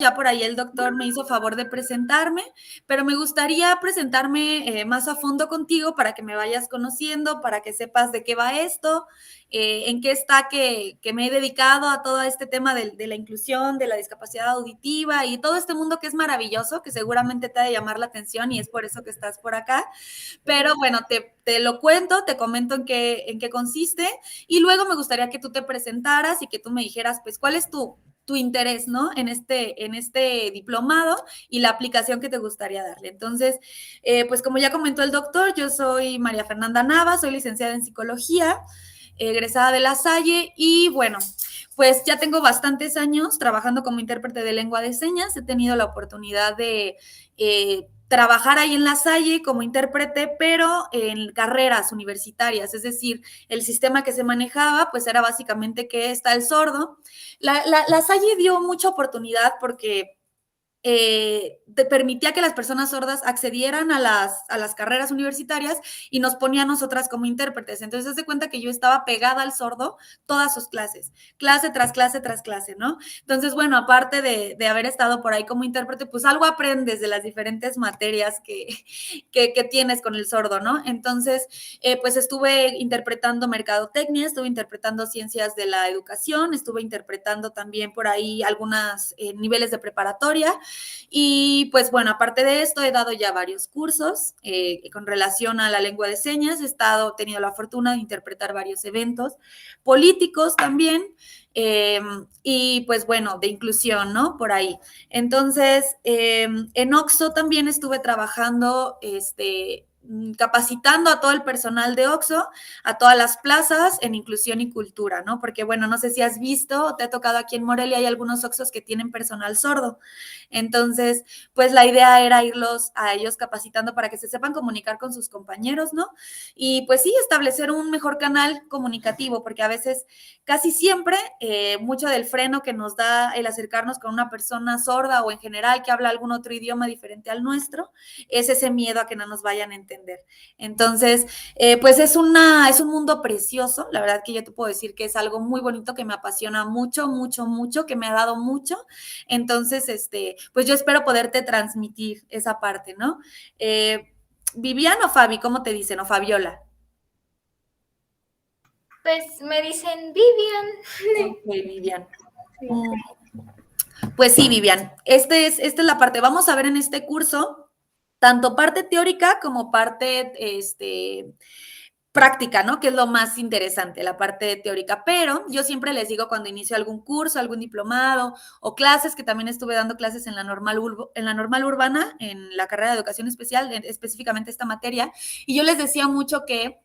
Ya por ahí el doctor me hizo favor de presentarme, pero me gustaría presentarme más a fondo contigo para que me vayas conociendo, para que sepas de qué va esto, en qué está que me he dedicado a todo este tema de la inclusión, de la discapacidad auditiva y todo este mundo que es maravilloso, que seguramente te ha de llamar la atención y es por eso que estás por acá. Pero bueno, te lo cuento, te comento en qué consiste y luego me gustaría que tú te presentaras y que tú me dijeras, pues, cuál es tu interés, ¿no? En este diplomado y la aplicación que te gustaría darle. Entonces, pues como ya comentó el doctor, yo soy María Fernanda Nava, soy licenciada en psicología, egresada de La Salle y bueno, pues ya tengo bastantes años trabajando como intérprete de lengua de señas. He tenido la oportunidad de trabajar ahí en La Salle como intérprete, pero en carreras universitarias, es decir, el sistema que se manejaba pues era básicamente que está el sordo. La Salle dio mucha oportunidad porque te permitía que las personas sordas accedieran a las carreras universitarias y nos ponía a nosotras como intérpretes. Entonces, se cuenta que yo estaba pegada al sordo todas sus clases, clase tras clase tras clase, ¿no? Entonces, bueno, aparte de haber estado por ahí como intérprete, pues algo aprendes de las diferentes materias que tienes con el sordo, ¿no? Entonces, pues estuve interpretando mercadotecnia, estuve interpretando ciencias de la educación, estuve interpretando también por ahí algunos niveles de preparatoria. Y pues bueno, aparte de esto, he dado ya varios cursos con relación a la lengua de señas. He tenido la fortuna de interpretar varios eventos políticos también. Y pues bueno, de inclusión, ¿no? Por ahí. Entonces, en Oxxo también estuve trabajando, capacitando a todo el personal de Oxxo, a todas las plazas en inclusión y cultura, ¿no? Porque bueno, no sé si has visto o te ha tocado aquí en Morelia, hay algunos Oxxos que tienen personal sordo. Entonces, pues la idea era irlos a ellos capacitando para que se sepan comunicar con sus compañeros, ¿no? Y pues sí, establecer un mejor canal comunicativo, porque a veces, casi siempre, mucho del freno que nos da el acercarnos con una persona sorda o en general que habla algún otro idioma diferente al nuestro, es ese miedo a que no nos vayan a entender. Entonces, pues es un mundo precioso, la verdad que yo te puedo decir que es algo muy bonito que me apasiona mucho, mucho, mucho, que me ha dado mucho. Entonces, pues yo espero poderte transmitir esa parte, ¿no? Vivian o Fabi, ¿cómo te dicen? O Fabiola. Pues me dicen Vivian. Ok, Vivian. Sí. Mm, Pues sí, Vivian, esta es la parte. Vamos a ver en este curso tanto parte teórica como parte práctica, ¿no? Que es lo más interesante, la parte teórica. Pero yo siempre les digo cuando inicio algún curso, algún diplomado o clases, que también estuve dando clases en la normal urbana, en la carrera de educación especial, específicamente esta materia, y yo les decía mucho que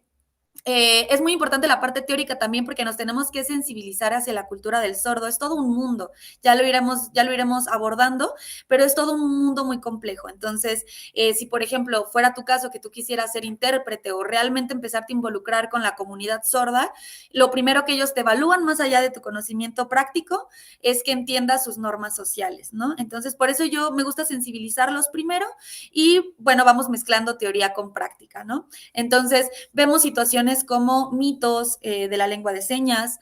es muy importante la parte teórica también porque nos tenemos que sensibilizar hacia la cultura del sordo. Es todo un mundo, ya lo iremos abordando, pero es todo un mundo muy complejo. Entonces, si por ejemplo fuera tu caso que tú quisieras ser intérprete o realmente empezarte a involucrar con la comunidad sorda, lo primero que ellos te evalúan más allá de tu conocimiento práctico es que entiendas sus normas sociales, ¿no? Entonces, por eso yo me gusta sensibilizarlos primero y bueno, vamos mezclando teoría con práctica, ¿no? Entonces, vemos situaciones como mitos de la lengua de señas,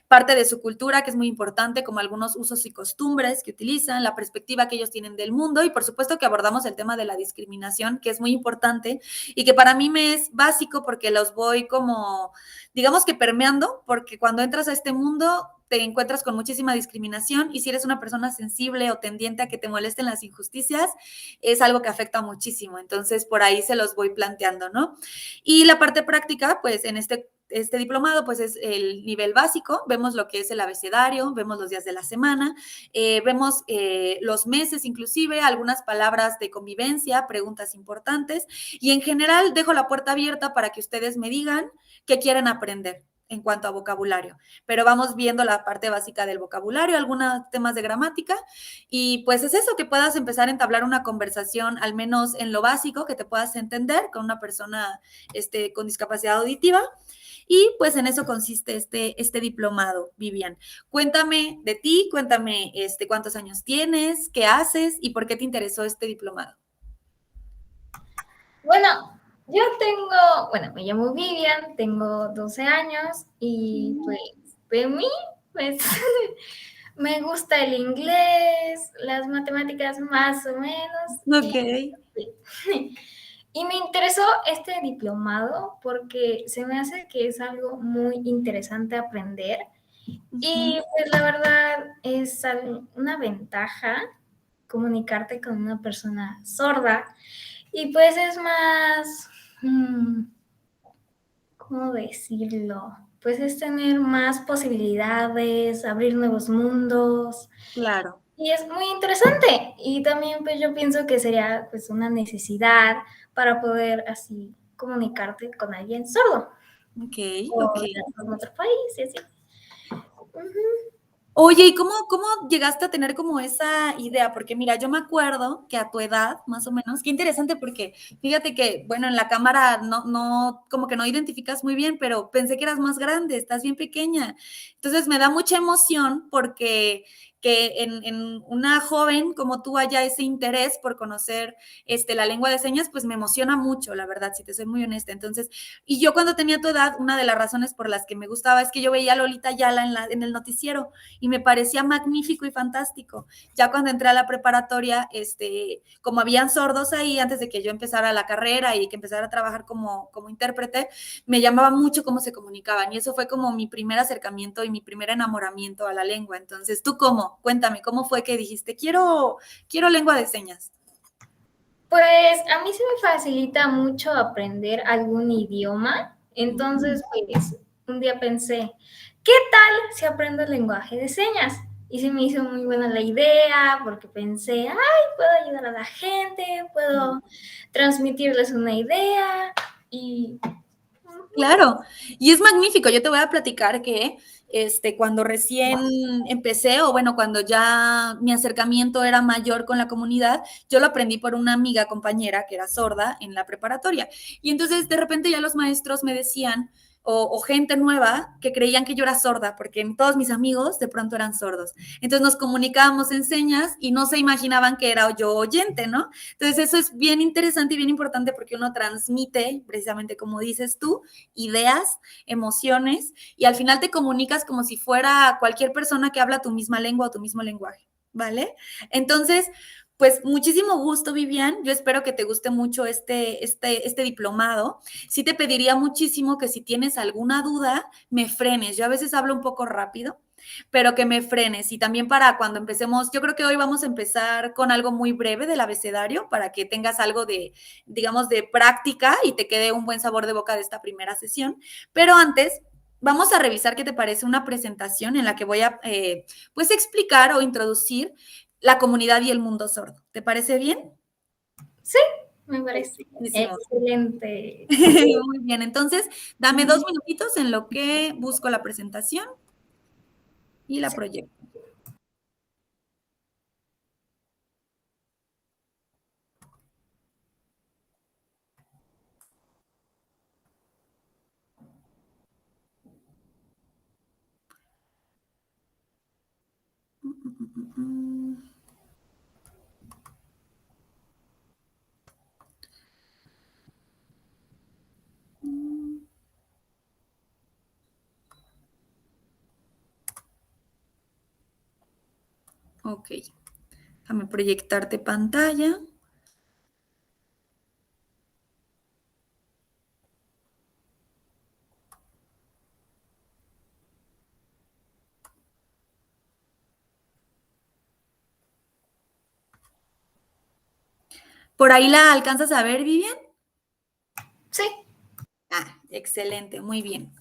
parte de su cultura, que es muy importante, como algunos usos y costumbres que utilizan, la perspectiva que ellos tienen del mundo y por supuesto que abordamos el tema de la discriminación, que es muy importante y que para mí me es básico porque los voy como, digamos que permeando, porque cuando entras a este mundo te encuentras con muchísima discriminación y si eres una persona sensible o tendiente a que te molesten las injusticias, es algo que afecta muchísimo. Entonces, por ahí se los voy planteando, ¿no? Y la parte práctica, pues en este diplomado, pues es el nivel básico, vemos lo que es el abecedario, vemos los días de la semana, vemos los meses inclusive, algunas palabras de convivencia, preguntas importantes y en general dejo la puerta abierta para que ustedes me digan qué quieren aprender en cuanto a vocabulario, pero vamos viendo la parte básica del vocabulario, algunos temas de gramática y pues es eso, que puedas empezar a entablar una conversación, al menos en lo básico, que te puedas entender con una persona con discapacidad auditiva. Y pues en eso consiste este diplomado, Vivian. Cuéntame de ti, cuéntame cuántos años tienes, qué haces y por qué te interesó este diplomado. Bueno, bueno, me llamo Vivian, tengo 12 años y pues de mí, pues Me gusta el inglés, las matemáticas más o menos. Ok. Y me interesó este diplomado porque se me hace que es algo muy interesante aprender. Y Ujú. pues la verdad es una ventaja comunicarte con una persona sorda. Y pues es más, ¿cómo decirlo? Pues es tener más posibilidades, abrir nuevos mundos. Claro. Y es muy interesante. Y también pues yo pienso que sería pues una necesidad para poder así comunicarte con alguien sordo Ok, ok. o en otro país y así. Ujú. Oye, ¿y cómo llegaste a tener como esa idea? Porque mira, yo me acuerdo que a tu edad, más o menos, qué interesante porque fíjate que, bueno, en la cámara no, como que no identificas muy bien, pero pensé que eras más grande, estás bien pequeña. Entonces me da mucha emoción porque que en una joven como tú haya ese interés por conocer la lengua de señas, pues me emociona mucho, la verdad, si te soy muy honesta. Entonces, y yo cuando tenía tu edad, una de las razones por las que me gustaba es que yo veía a Lolita Ayala en el noticiero y me parecía magnífico y fantástico. Ya cuando entré a la preparatoria, como habían sordos ahí antes de que yo empezara la carrera y que empezara a trabajar como intérprete, me llamaba mucho cómo se comunicaban y eso fue como mi primer acercamiento y mi primer enamoramiento a la lengua. Entonces, ¿tú cómo? Cuéntame, ¿cómo fue que dijiste, quiero lengua de señas? Pues a mí se me facilita mucho aprender algún idioma. Mm. Entonces, pues un día pensé, ¿qué tal si aprendo el lenguaje de señas? Y se me hizo muy buena la idea porque pensé, ay, puedo ayudar a la gente, puedo transmitirles una idea y... Claro, y es magnífico. Yo te voy a platicar que cuando recién empecé, o bueno, cuando ya mi acercamiento era mayor con la comunidad, yo lo aprendí por una amiga compañera que era sorda en la preparatoria. Y entonces de repente ya los maestros me decían, o gente nueva, que creían que yo era sorda, porque todos mis amigos de pronto eran sordos. Entonces nos comunicábamos en señas y no se imaginaban que era yo oyente, ¿no? Entonces eso es bien interesante y bien importante porque uno transmite, precisamente como dices tú, ideas, emociones, y al final te comunicas como si fuera cualquier persona que habla tu misma lengua o tu mismo lenguaje, ¿vale? Entonces, pues muchísimo gusto, Vivian. Yo espero que te guste mucho este diplomado. Sí te pediría muchísimo que si tienes alguna duda, me frenes. Yo a veces hablo un poco rápido, pero que me frenes. Y también para cuando empecemos, yo creo que hoy vamos a empezar con algo muy breve del abecedario para que tengas algo de, digamos, de práctica y te quede un buen sabor de boca de esta primera sesión. Pero antes, vamos a revisar qué te parece una presentación en la que voy a, pues, explicar o introducir la comunidad y el mundo sordo. ¿Te parece bien? Sí, me parece Perfectísimo. excelente. Muy bien, entonces dame 2 minutitos en lo que busco la presentación y la Sí. proyecto. Ok, déjame proyectarte pantalla. ¿Por ahí la alcanzas a ver, Vivian? Sí. Ah, excelente, muy bien.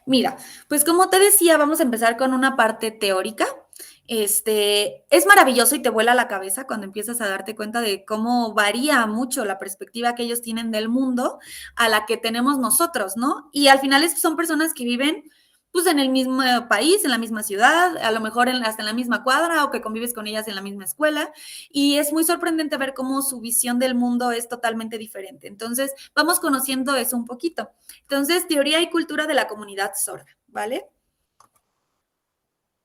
Mira, pues como te decía, vamos a empezar con una parte teórica. Es maravilloso y te vuela la cabeza cuando empiezas a darte cuenta de cómo varía mucho la perspectiva que ellos tienen del mundo a la que tenemos nosotros, ¿no? Y al final son personas que viven pues en el mismo país, en la misma ciudad, a lo mejor hasta en la misma cuadra o que convives con ellas en la misma escuela. Y es muy sorprendente ver cómo su visión del mundo es totalmente diferente. Entonces, vamos conociendo eso un poquito. Entonces, teoría y cultura de la comunidad sorda, ¿vale?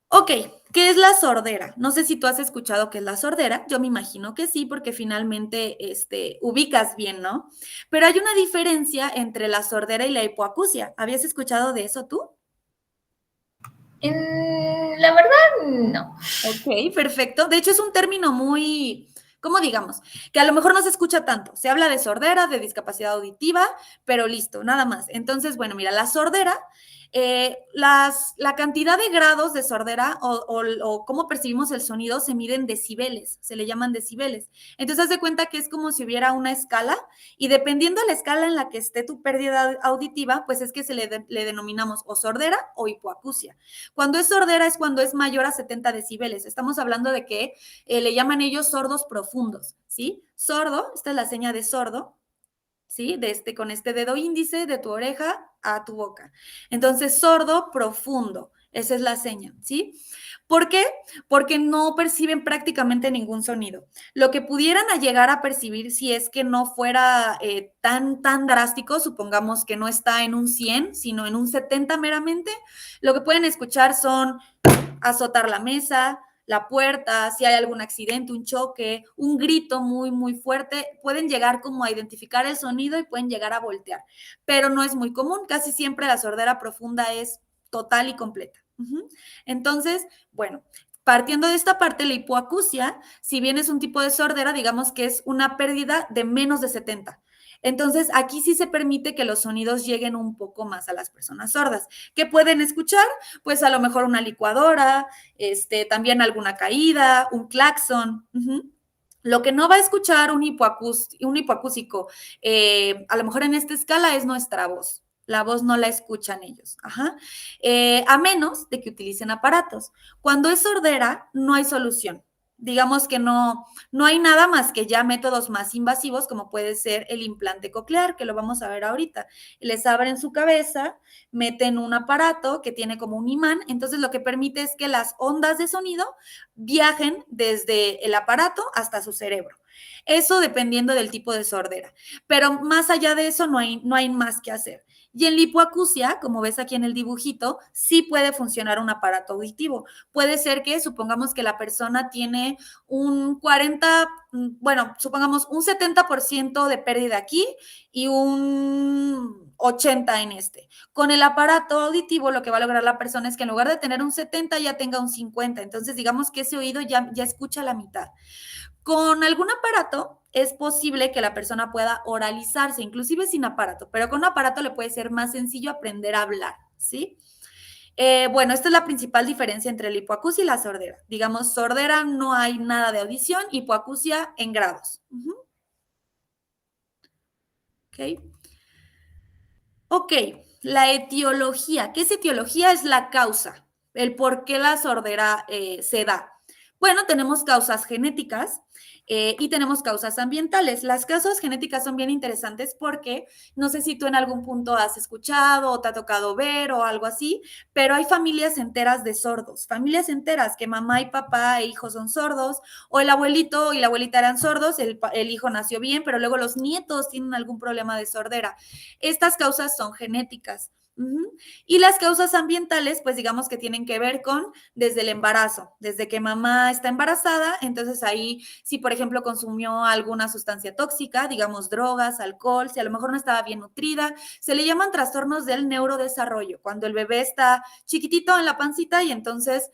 Ok, ¿qué es la sordera? No sé si tú has escuchado qué es la sordera, yo me imagino que sí, porque finalmente ubicas bien, ¿no? Pero hay una diferencia entre la sordera y la hipoacusia. ¿Habías escuchado de eso tú? La verdad, no. Ok, perfecto. De hecho, es un término muy, ¿cómo digamos? Que a lo mejor no se escucha tanto. Se habla de sordera, de discapacidad auditiva, pero listo, nada más. Entonces, bueno, mira, la sordera, la cantidad de grados de sordera o cómo percibimos el sonido se mide en decibeles, se le llaman decibeles. Entonces, haz de cuenta que es como si hubiera una escala y dependiendo de la escala en la que esté tu pérdida auditiva, pues es que le denominamos o sordera o hipoacusia. Cuando es sordera es cuando es mayor a 70 decibeles. Estamos hablando de que le llaman ellos sordos profundos, ¿sí? Sordo, esta es la seña de sordo, ¿sí? Con este dedo índice de tu oreja a tu boca. Entonces, sordo profundo, esa es la seña, ¿sí? ¿Por qué? Porque no perciben prácticamente ningún sonido. Lo que pudieran llegar a percibir si es que no fuera tan drástico, supongamos que no está en un 100, sino en un 70 meramente, lo que pueden escuchar son azotar la mesa, la puerta, si hay algún accidente, un choque, un grito muy fuerte, pueden llegar como a identificar el sonido y pueden llegar a voltear, pero no es muy común, casi siempre la sordera profunda es total y completa. Entonces, bueno, partiendo de esta parte, la hipoacusia, si bien es un tipo de sordera, digamos que es una pérdida de menos de 70. Entonces, aquí sí se permite que los sonidos lleguen un poco más a las personas sordas. ¿Qué pueden escuchar? Pues a lo mejor una licuadora, también alguna caída, un claxon. Lo que no va a escuchar un hipoacúsico, a lo mejor en esta escala es nuestra voz. La voz no la escuchan ellos. Ajá. A menos de que utilicen aparatos. Cuando es sordera, no hay solución. Digamos que no hay nada más que ya métodos más invasivos, como puede ser el implante coclear, que lo vamos a ver ahorita. Les abren su cabeza, meten un aparato que tiene como un imán, entonces lo que permite es que las ondas de sonido viajen desde el aparato hasta su cerebro. Eso dependiendo del tipo de sordera. Pero más allá de eso no hay más que hacer. Y en la hipoacusia, como ves aquí en el dibujito, sí puede funcionar un aparato auditivo. Puede ser que, supongamos que la persona tiene un 40, bueno, supongamos un 70% de pérdida aquí y un 80 en este. Con el aparato auditivo lo que va a lograr la persona es que en lugar de tener un 70 ya tenga un 50. Entonces digamos que ese oído ya escucha la mitad. Con algún aparato es posible que la persona pueda oralizarse, inclusive sin aparato, pero con un aparato le puede ser más sencillo aprender a hablar, ¿sí? Bueno, esta es la principal diferencia entre la hipoacusia y la sordera. Digamos, sordera no hay nada de audición, hipoacusia en grados. ¿Ok? Ok, la etiología. ¿Qué es etiología? Es la causa, el por qué la sordera se da. Bueno, tenemos causas genéticas y tenemos causas ambientales. Las causas genéticas son bien interesantes porque no sé si tú en algún punto has escuchado o te ha tocado ver o algo así, pero hay familias enteras de sordos, familias enteras que mamá y papá e hijos son sordos, o el abuelito y la abuelita eran sordos, el hijo nació bien, pero luego los nietos tienen algún problema de sordera. Estas causas son genéticas. Y las causas ambientales, pues digamos que tienen que ver con desde el embarazo, desde que mamá está embarazada, entonces ahí si por ejemplo consumió alguna sustancia tóxica, digamos drogas, alcohol, si a lo mejor no estaba bien nutrida, se le llaman trastornos del neurodesarrollo, cuando el bebé está chiquitito en la pancita y entonces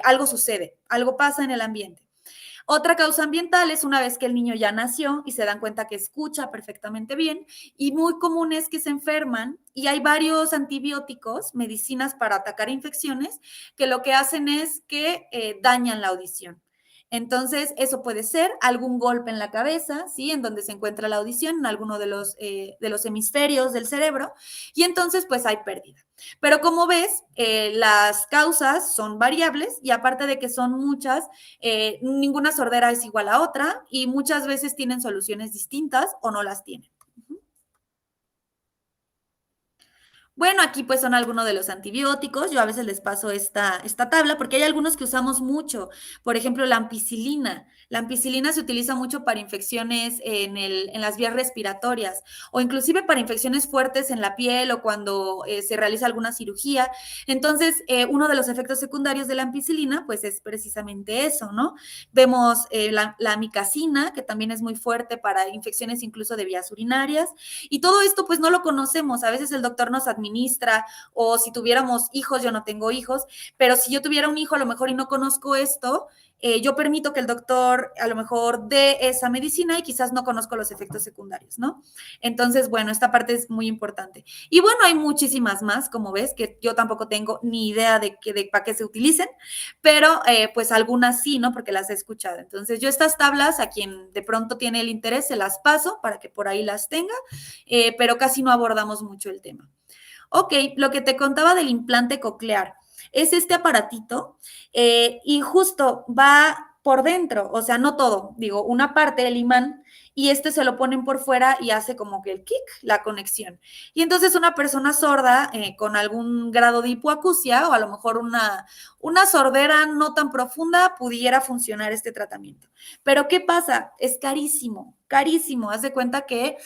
algo sucede, algo pasa en el ambiente. Otra causa ambiental es una vez que el niño ya nació y se dan cuenta que escucha perfectamente bien y muy común es que se enferman y hay varios antibióticos, medicinas para atacar infecciones que lo que hacen es que dañan la audición. Entonces, eso puede ser algún golpe en la cabeza, ¿sí? En donde se encuentra la audición, en alguno de los hemisferios del cerebro, y entonces, pues hay pérdida. Pero como ves, las causas son variables y aparte de que son muchas, ninguna sordera es igual a otra y muchas veces tienen soluciones distintas o no las tienen. Bueno, aquí pues son algunos de los antibióticos. Yo a veces les paso esta tabla porque hay algunos que usamos mucho. Por ejemplo, la ampicilina. La ampicilina se utiliza mucho para infecciones en las vías respiratorias o inclusive para infecciones fuertes en la piel o cuando se realiza alguna cirugía. Entonces, uno de los efectos secundarios de la ampicilina pues es precisamente eso, ¿no? Vemos la amicacina, que también es muy fuerte para infecciones incluso de vías urinarias. Y todo esto pues no lo conocemos. A veces el doctor nos administra suministra, o si tuviéramos hijos, yo no tengo hijos, pero si yo tuviera un hijo a lo mejor y no conozco esto, yo permito que el doctor a lo mejor dé esa medicina y quizás no conozco los efectos secundarios, ¿no? Entonces, bueno, esta parte es muy importante. Y bueno, hay muchísimas más, como ves, que yo tampoco tengo ni idea de para qué se utilicen, pero pues algunas sí, ¿no? Porque las he escuchado. Entonces, yo estas tablas, a quien de pronto tiene el interés, se las paso para que por ahí las tenga, pero casi no abordamos mucho el tema. Ok, lo que te contaba del implante coclear es este aparatito y justo va por dentro, o sea, no todo, digo, una parte del imán y este se lo ponen por fuera y hace como que el kick, la conexión. Y entonces una persona sorda con algún grado de hipoacusia o a lo mejor una sordera no tan profunda pudiera funcionar este tratamiento. Pero ¿qué pasa? Es carísimo, carísimo. Haz de cuenta que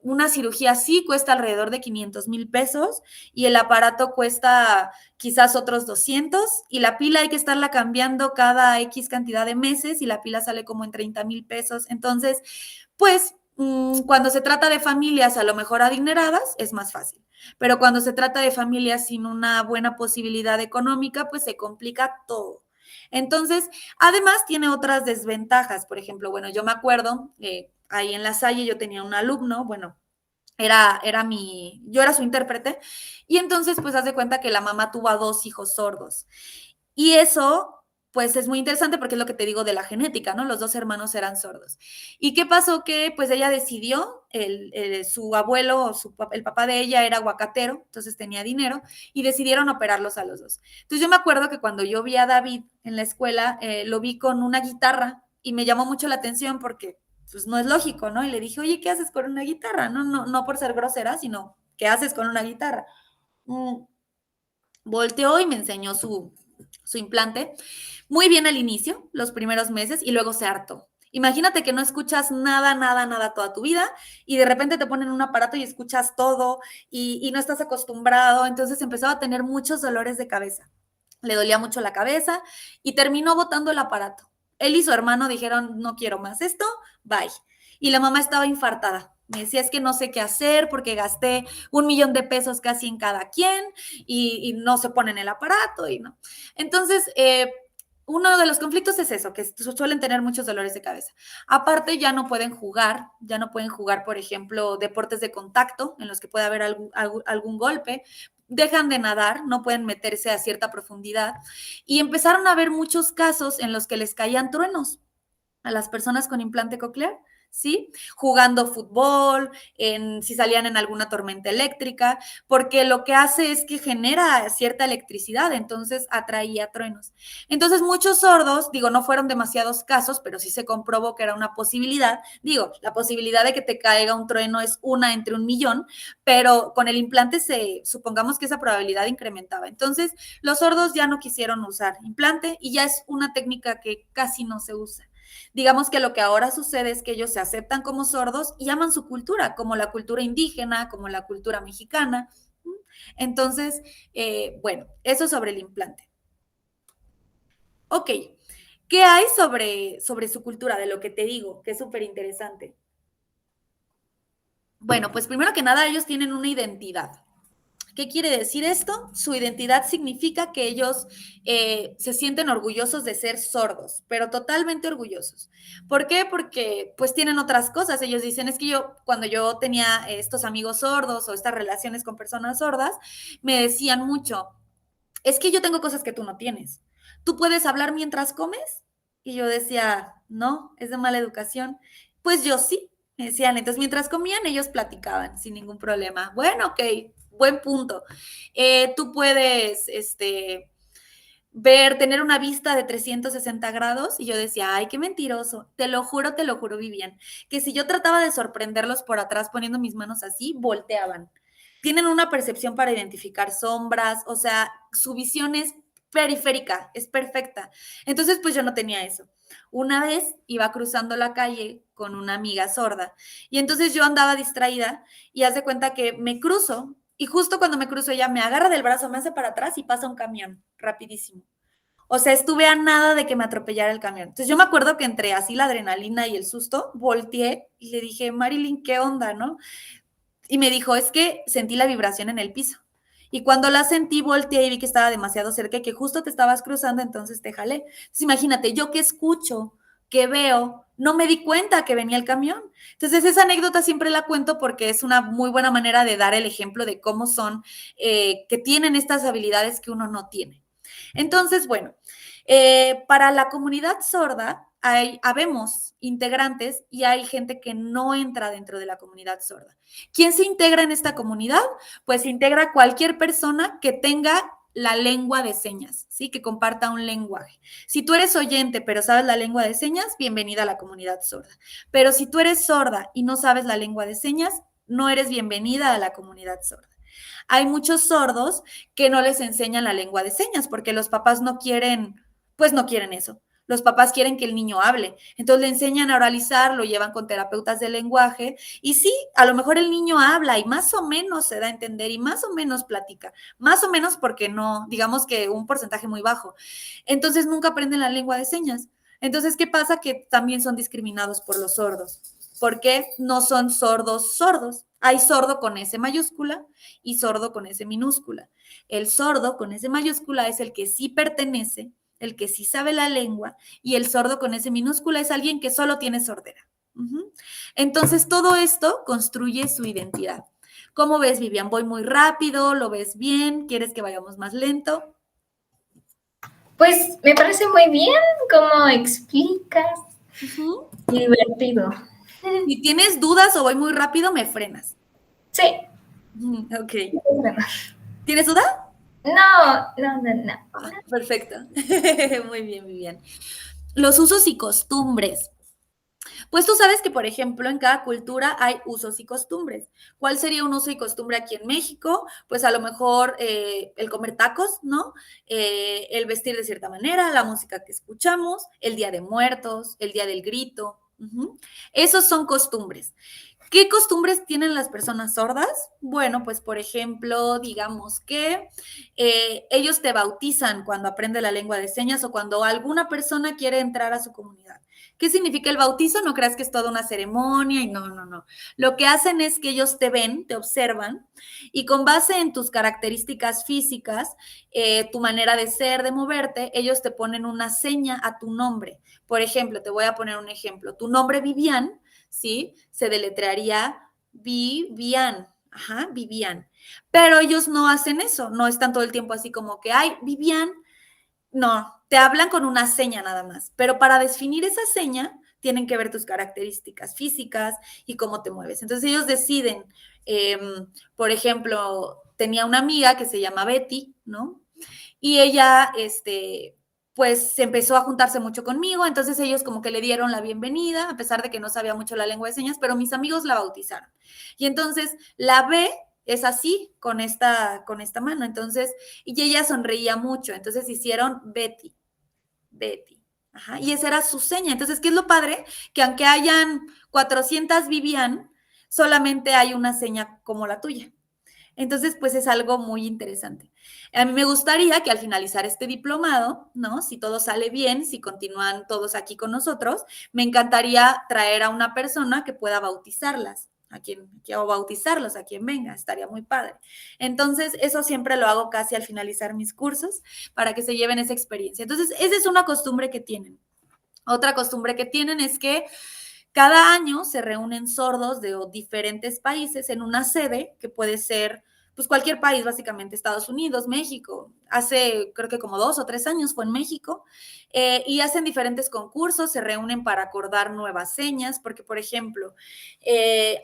una cirugía así cuesta alrededor de 500,000 pesos y el aparato cuesta quizás otros 200 y la pila hay que estarla cambiando cada X cantidad de meses y la pila sale como en 30,000 pesos. Entonces, pues cuando se trata de familias a lo mejor adineradas es más fácil, pero cuando se trata de familias sin una buena posibilidad económica, pues se complica todo. Entonces, además tiene otras desventajas. Por ejemplo, bueno, yo me acuerdo, ahí en La Salle yo tenía un alumno, bueno, yo era su intérprete, y entonces pues haz de cuenta que la mamá tuvo a 2 hijos sordos. Y eso, pues es muy interesante porque es lo que te digo de la genética, ¿no? Los 2 hermanos eran sordos. ¿Y qué pasó? Que pues ella decidió, su abuelo, el papá de ella era aguacatero, entonces tenía dinero, y decidieron operarlos a los dos. Entonces yo me acuerdo que cuando yo vi a David en la escuela, lo vi con una guitarra y me llamó mucho la atención porque pues no es lógico, ¿no? Y le dije, oye, ¿qué haces con una guitarra? No, no, no por ser grosera, sino, ¿qué haces con una guitarra? Volteó y me enseñó su implante. Muy bien al inicio, los primeros meses, y luego se hartó. Imagínate que no escuchas nada, nada, nada toda tu vida y de repente te ponen un aparato y escuchas todo y no estás acostumbrado. Entonces empezaba a tener muchos dolores de cabeza. Le dolía mucho la cabeza y terminó botando el aparato. Él y su hermano dijeron, no quiero más esto, bye. Y la mamá estaba infartada. Me decía, es que no sé qué hacer porque gasté 1,000,000 de pesos casi en cada quien y no se pone en el aparato y no. Entonces, uno de los conflictos es eso, que suelen tener muchos dolores de cabeza. Aparte, ya no pueden jugar, por ejemplo, deportes de contacto en los que puede haber algún golpe, dejan de nadar, no pueden meterse a cierta profundidad y empezaron a haber muchos casos en los que les caían truenos a las personas con implante coclear, ¿sí? Jugando fútbol, si salían en alguna tormenta eléctrica, porque lo que hace es que genera cierta electricidad, entonces atraía truenos. Entonces muchos sordos, digo, no fueron demasiados casos, pero sí se comprobó que era una posibilidad. Digo, la posibilidad de que te caiga un trueno es 1 entre 1,000,000, pero con el implante supongamos que esa probabilidad incrementaba. Entonces los sordos ya no quisieron usar implante y ya es una técnica que casi no se usa. Digamos que lo que ahora sucede es que ellos se aceptan como sordos y aman su cultura, como la cultura indígena, como la cultura mexicana. Entonces, bueno, eso sobre el implante. Ok, ¿qué hay sobre su cultura, de lo que te digo, que es súper interesante? Bueno, pues primero que nada, ellos tienen una identidad. ¿Qué quiere decir esto? Su identidad significa que ellos se sienten orgullosos de ser sordos, pero totalmente orgullosos. ¿Por qué? Porque pues tienen otras cosas. Ellos dicen, es que cuando yo tenía estos amigos sordos o estas relaciones con personas sordas, me decían mucho, es que yo tengo cosas que tú no tienes. ¿Tú puedes hablar mientras comes? Y yo decía, no, es de mala educación. Pues yo sí, me decían. Entonces, mientras comían, ellos platicaban sin ningún problema. Bueno, ok, buen punto. Tú puedes, tener una vista de 360 grados y yo decía, ay, qué mentiroso, te lo juro, Vivian, que si yo trataba de sorprenderlos por atrás poniendo mis manos así, volteaban. Tienen una percepción para identificar sombras, o sea, su visión es periférica, es perfecta. Entonces, pues yo no tenía eso. Una vez iba cruzando la calle con una amiga sorda y entonces yo andaba distraída y haz de cuenta que me cruzo y justo cuando me cruzo ella me agarra del brazo, me hace para atrás y pasa un camión rapidísimo. O sea, estuve a nada de que me atropellara el camión. Entonces yo me acuerdo que entre así la adrenalina y el susto, volteé y le dije, Marilyn, ¿qué onda, no? Y me dijo, es que sentí la vibración en el piso. Y cuando la sentí, volteé y vi que estaba demasiado cerca y que justo te estabas cruzando, entonces te jalé. Entonces, imagínate, yo que escucho, que veo, no me di cuenta que venía el camión. Entonces, esa anécdota siempre la cuento porque es una muy buena manera de dar el ejemplo de cómo son, que tienen estas habilidades que uno no tiene. Entonces, bueno, para la comunidad sorda, habemos integrantes y hay gente que no entra dentro de la comunidad sorda. ¿Quién se integra en esta comunidad? Pues se integra cualquier persona que tenga la lengua de señas, ¿sí? Que comparta un lenguaje. Si tú eres oyente pero sabes la lengua de señas, bienvenida a la comunidad sorda. Pero si tú eres sorda y no sabes la lengua de señas, no eres bienvenida a la comunidad sorda. Hay muchos sordos que no les enseñan la lengua de señas porque los papás no quieren, pues no quieren eso. Los papás quieren que el niño hable. Entonces le enseñan a oralizar, lo llevan con terapeutas de lenguaje y sí, a lo mejor el niño habla y más o menos se da a entender y más o menos platica. Más o menos porque no, digamos que un porcentaje muy bajo. Entonces nunca aprenden la lengua de señas. Entonces, ¿qué pasa? Que también son discriminados por los sordos. Porque no son sordos sordos. Hay sordo con S mayúscula y sordo con S minúscula. El sordo con S mayúscula es el que sí pertenece, el que sí sabe la lengua, y el sordo con S minúscula es alguien que solo tiene sordera. Entonces, todo esto construye su identidad. ¿Cómo ves, Vivian? ¿Voy muy rápido? ¿Lo ves bien? ¿Quieres que vayamos más lento? Pues me parece muy bien cómo explicas. Divertido. Si tienes dudas o voy muy rápido, me frenas. Sí. Ok. ¿Tienes duda? No. Perfecto. Muy bien, muy bien. Los usos y costumbres. Pues tú sabes que, por ejemplo, en cada cultura hay usos y costumbres. ¿Cuál sería un uso y costumbre aquí en México? Pues a lo mejor el comer tacos, ¿no? El vestir de cierta manera, la música que escuchamos, el Día de Muertos, el Día del Grito. Esos son costumbres. ¿Qué costumbres tienen las personas sordas? Bueno, pues por ejemplo, digamos que ellos te bautizan cuando aprende la lengua de señas o cuando alguna persona quiere entrar a su comunidad. ¿Qué significa el bautizo? No creas que es toda una ceremonia y no. Lo que hacen es que ellos te ven, te observan y con base en tus características físicas, tu manera de ser, de moverte, ellos te ponen una seña a tu nombre. Por ejemplo, te voy a poner un ejemplo. Tu nombre Vivian, ¿sí? Se deletrearía Vivian. Ajá, Vivian. Pero ellos no hacen eso, no están todo el tiempo así como que, ay, Vivian. No, te hablan con una seña nada más. Pero para definir esa seña, tienen que ver tus características físicas y cómo te mueves. Entonces ellos deciden, por ejemplo, tenía una amiga que se llama Betty, ¿no? Y ella, pues se empezó a juntarse mucho conmigo, entonces ellos como que le dieron la bienvenida, a pesar de que no sabía mucho la lengua de señas, pero mis amigos la bautizaron. Y entonces la B es así, con esta mano, entonces, y ella sonreía mucho, entonces hicieron Betty, Betty. Ajá, y esa era su seña. Entonces, ¿qué es lo padre? Que aunque hayan 400 Vivian, solamente hay una seña como la tuya. Entonces, pues es algo muy interesante. A mí me gustaría que al finalizar este diplomado, ¿no? Si todo sale bien, si continúan todos aquí con nosotros, me encantaría traer a una persona que pueda bautizarlas, o bautizarlos a quien venga, estaría muy padre. Entonces, eso siempre lo hago casi al finalizar mis cursos para que se lleven esa experiencia. Entonces, esa es una costumbre que tienen. Otra costumbre que tienen es que cada año se reúnen sordos de diferentes países en una sede que puede ser pues cualquier país, básicamente Estados Unidos, México. Hace creo que como 2 o 3 años fue en México y hacen diferentes concursos, se reúnen para acordar nuevas señas, porque por ejemplo,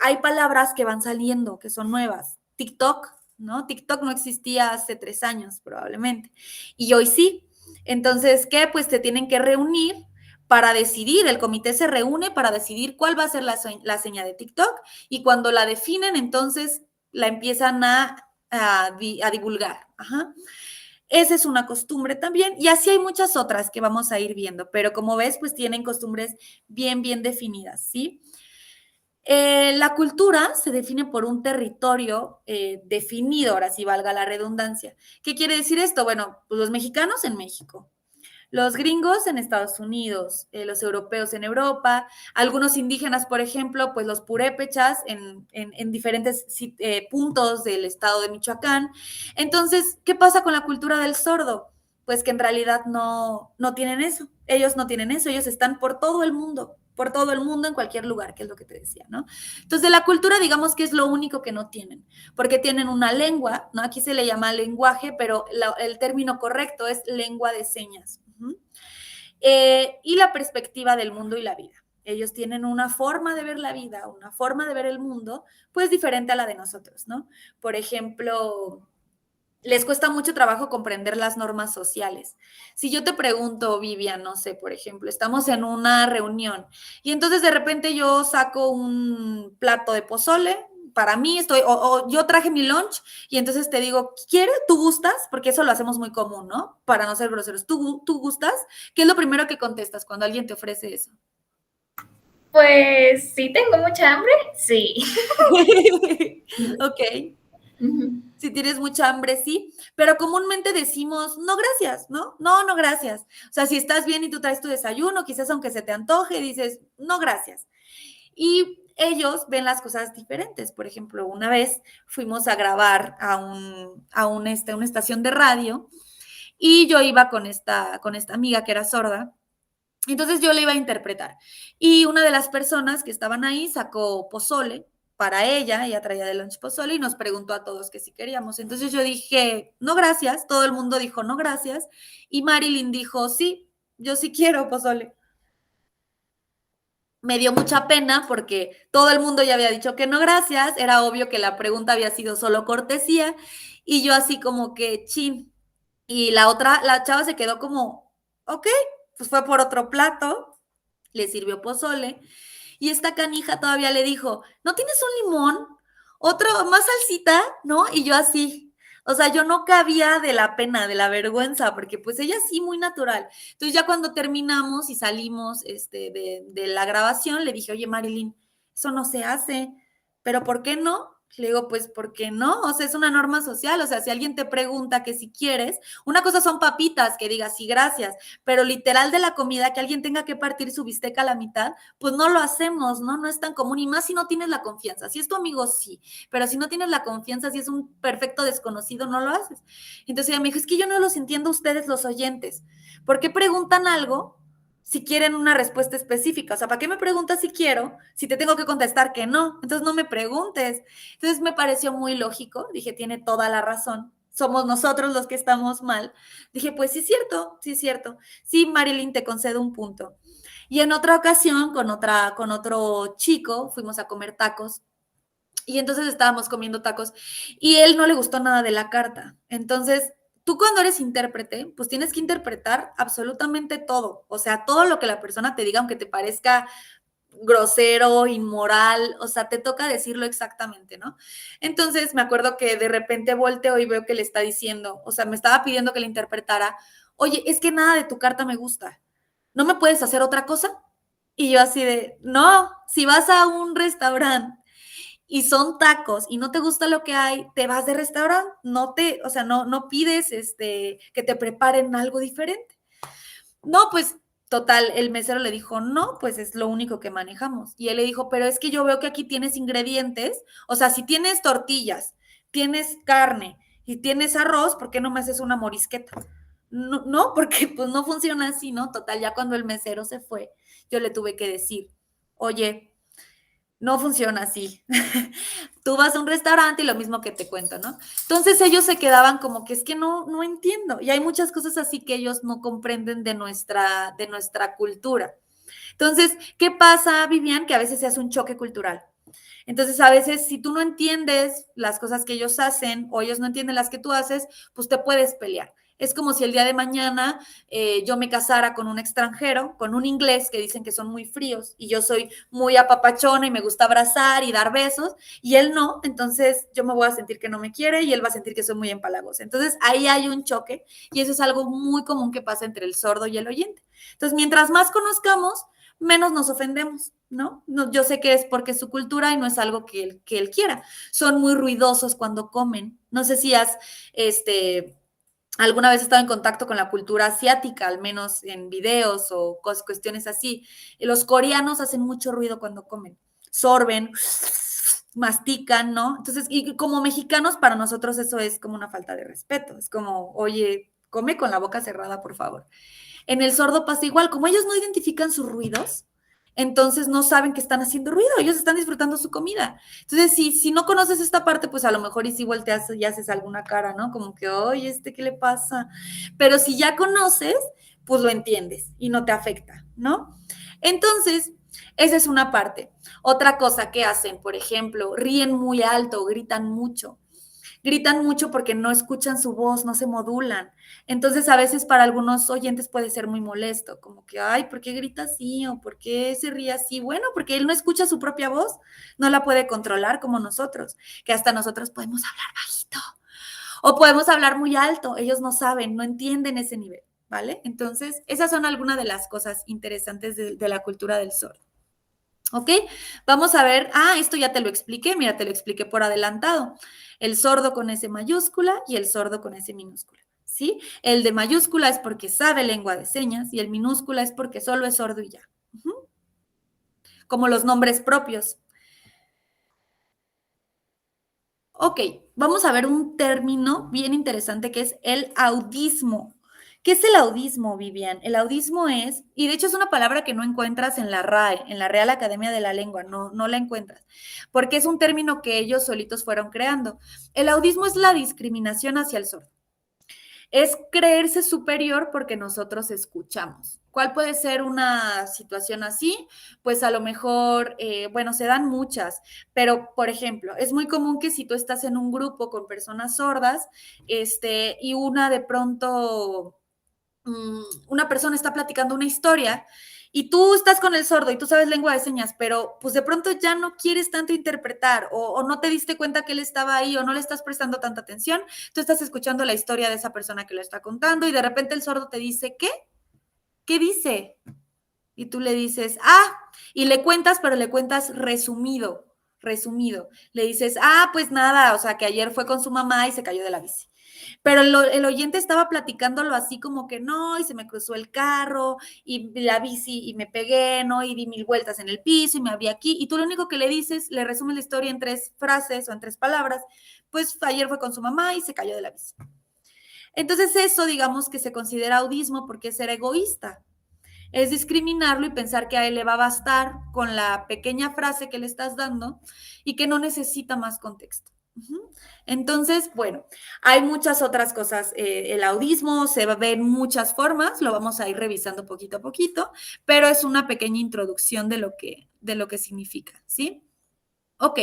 hay palabras que van saliendo, que son nuevas. TikTok, ¿no? TikTok no existía hace 3 años probablemente y hoy sí. Entonces, ¿qué? Pues te tienen que reunir para decidir, el comité se reúne para decidir cuál va a ser la seña de TikTok y cuando la definen, entonces la empiezan a divulgar. Ajá. Esa es una costumbre también y así hay muchas otras que vamos a ir viendo, pero como ves, pues tienen costumbres bien, bien definidas, ¿sí? La cultura se define por un territorio definido, ahora sí valga la redundancia. ¿Qué quiere decir esto? Bueno, pues los mexicanos en México, Los gringos en Estados Unidos, los europeos en Europa, algunos indígenas, por ejemplo, pues los purépechas en diferentes puntos del estado de Michoacán. Entonces, ¿qué pasa con la cultura del sordo? Pues que en realidad no tienen eso. Ellos no tienen eso, ellos están por todo el mundo, en cualquier lugar, que es lo que te decía, ¿no? Entonces, la cultura, digamos que es lo único que no tienen, porque tienen una lengua, ¿no? Aquí se le llama lenguaje, pero el término correcto es lengua de señas. Y la perspectiva del mundo y la vida. Ellos tienen una forma de ver la vida, una forma de ver el mundo, pues diferente a la de nosotros, ¿no? Por ejemplo, les cuesta mucho trabajo comprender las normas sociales. Si yo te pregunto, Vivian, no sé, por ejemplo, estamos en una reunión y entonces de repente yo saco un plato de pozole, para mí o yo traje mi lunch y entonces te digo, ¿quieres? ¿Tú gustas? Porque eso lo hacemos muy común, ¿no? Para no ser groseros. ¿Tú gustas? ¿Qué es lo primero que contestas cuando alguien te ofrece eso? Pues sí, tengo mucha hambre, sí. Ok. Si tienes mucha hambre, sí, pero comúnmente decimos, no, gracias, ¿no? No, no, gracias. O sea, si estás bien y tú traes tu desayuno, quizás aunque se te antoje, dices, no, gracias. Y ellos ven las cosas diferentes. Por ejemplo, una vez fuimos a grabar una estación de radio y yo iba con esta amiga que era sorda. Entonces yo le iba a interpretar. Y una de las personas que estaban ahí sacó pozole para ella traía de lunch pozole y nos preguntó a todos que si queríamos. Entonces yo dije, no gracias, todo el mundo dijo no gracias y Marilyn dijo, sí, yo sí quiero pozole. Me dio mucha pena porque todo el mundo ya había dicho que no gracias, era obvio que la pregunta había sido solo cortesía y yo así como que chin. Y la chava se quedó como, ok, pues fue por otro plato, le sirvió pozole y esta canija todavía le dijo, ¿no tienes un limón? Otro, más salsita, ¿no? Y yo así, o sea, yo no cabía de la pena, de la vergüenza, porque pues ella sí, muy natural. Entonces ya cuando terminamos y salimos de la grabación, le dije, oye Marilyn, eso no se hace, pero ¿por qué no? Le digo, pues, ¿por qué no? O sea, es una norma social, o sea, si alguien te pregunta que si quieres, una cosa son papitas, que digas sí, gracias, pero literal de la comida, que alguien tenga que partir su bisteca a la mitad, pues no lo hacemos, ¿no? No es tan común y más si no tienes la confianza. Si es tu amigo, sí, pero si no tienes la confianza, si es un perfecto desconocido, no lo haces. Entonces ella me dijo, es que yo no los entiendo a ustedes los oyentes. ¿Por qué preguntan algo si quieren una respuesta específica? O sea, ¿para qué me preguntas si quiero si te tengo que contestar que no? Entonces no me preguntes. Entonces me pareció muy lógico, dije, tiene toda la razón. Somos nosotros los que estamos mal. Dije, pues sí es cierto, sí es cierto. Sí, Marilyn, te concedo un punto. Y en otra ocasión, con otro chico, fuimos a comer tacos y entonces estábamos comiendo tacos y él no le gustó nada de la carta. Entonces, tú cuando eres intérprete, pues tienes que interpretar absolutamente todo, o sea, todo lo que la persona te diga, aunque te parezca grosero, inmoral, o sea, te toca decirlo exactamente, ¿no? Entonces, me acuerdo que de repente volteo y veo que le está diciendo, o sea, me estaba pidiendo que le interpretara, oye, es que nada de tu carta me gusta, ¿no me puedes hacer otra cosa? Y yo así de, no, si vas a un restaurante y son tacos y no te gusta lo que hay, te vas de restaurante, o sea, no pides que te preparen algo diferente. No, pues total, el mesero le dijo, no, pues es lo único que manejamos. Y él le dijo, pero es que yo veo que aquí tienes ingredientes, o sea, si tienes tortillas, tienes carne y tienes arroz, ¿por qué no me haces una morisqueta? No, no, porque pues no funciona así, ¿no? Total, ya cuando el mesero se fue, yo le tuve que decir, oye, no funciona así. Tú vas a un restaurante y lo mismo que te cuento, ¿no? Entonces ellos se quedaban como que es que no entiendo. Y hay muchas cosas así que ellos no comprenden de nuestra cultura. Entonces, ¿qué pasa, Vivian? Que a veces se hace un choque cultural. Entonces, a veces, si tú no entiendes las cosas que ellos hacen o ellos no entienden las que tú haces, pues te puedes pelear. Es como si el día de mañana yo me casara con un extranjero, con un inglés que dicen que son muy fríos y yo soy muy apapachona y me gusta abrazar y dar besos y él no, entonces yo me voy a sentir que no me quiere y él va a sentir que soy muy empalagosa. Entonces ahí hay un choque y eso es algo muy común que pasa entre el sordo y el oyente. Entonces, mientras más conozcamos, menos nos ofendemos, ¿no? No, yo sé que es porque es su cultura y no es algo que él quiera. Son muy ruidosos cuando comen. No sé si has, este, alguna vez he estado en contacto con la cultura asiática, al menos en videos o cuestiones así. Y los coreanos hacen mucho ruido cuando comen, sorben, mastican, ¿no? Entonces, y como mexicanos, para nosotros eso es como una falta de respeto. Es como, oye, come con la boca cerrada, por favor. En el sordo pasa igual, como ellos no identifican sus ruidos, entonces no saben que están haciendo ruido, ellos están disfrutando su comida. Entonces, si no conoces esta parte, pues a lo mejor y si volteas y haces alguna cara, ¿no? Como que, oye, ¿qué le pasa? Pero si ya conoces, pues lo entiendes y no te afecta, ¿no? Entonces, esa es una parte. Otra cosa que hacen, por ejemplo, ríen muy alto, gritan mucho porque no escuchan su voz, no se modulan. Entonces, a veces para algunos oyentes puede ser muy molesto, como que, ay, ¿por qué grita así? ¿O por qué se ríe así? Bueno, porque él no escucha su propia voz, no la puede controlar como nosotros, que hasta nosotros podemos hablar bajito o podemos hablar muy alto. Ellos no saben, no entienden ese nivel, ¿vale? Entonces, esas son algunas de las cosas interesantes de la cultura del sordo. ¿Ok? Vamos a ver, esto ya te lo expliqué, mira, te lo expliqué por adelantado. El sordo con S mayúscula y el sordo con S minúscula, ¿sí? El de mayúscula es porque sabe lengua de señas y el minúscula es porque solo es sordo y ya. Como los nombres propios. Ok, vamos a ver un término bien interesante que es el audismo. ¿Qué es el audismo, Vivian? El audismo es, y de hecho es una palabra que no encuentras en la RAE, en la Real Academia de la Lengua, no la encuentras, porque es un término que ellos solitos fueron creando. El audismo es la discriminación hacia el sordo. Es creerse superior porque nosotros escuchamos. ¿Cuál puede ser una situación así? Pues a lo mejor, bueno, se dan muchas, pero por ejemplo, es muy común que si tú estás en un grupo con personas sordas, y una de pronto una persona está platicando una historia y tú estás con el sordo y tú sabes lengua de señas, pero pues de pronto ya no quieres tanto interpretar o no te diste cuenta que él estaba ahí o no le estás prestando tanta atención, tú estás escuchando la historia de esa persona que lo está contando y de repente el sordo te dice, ¿qué? ¿Qué dice? Y tú le dices, y le cuentas, pero le cuentas resumido. Le dices, pues nada, o sea, que ayer fue con su mamá y se cayó de la bici. Pero el oyente estaba platicándolo así como que no, y se me cruzó el carro, y la bici, y me pegué, ¿no? Y di 1000 vueltas en el piso, y me había aquí, y tú lo único que le dices, le resumes la historia en 3 frases o en 3 palabras, pues ayer fue con su mamá y se cayó de la bici. Entonces eso, digamos que se considera audismo porque es ser egoísta, es discriminarlo y pensar que a él le va a bastar con la pequeña frase que le estás dando y que no necesita más contexto. Entonces, bueno, hay muchas otras cosas. El audismo se ve en muchas formas, lo vamos a ir revisando poquito a poquito, pero es una pequeña introducción de lo que significa, ¿sí? Ok,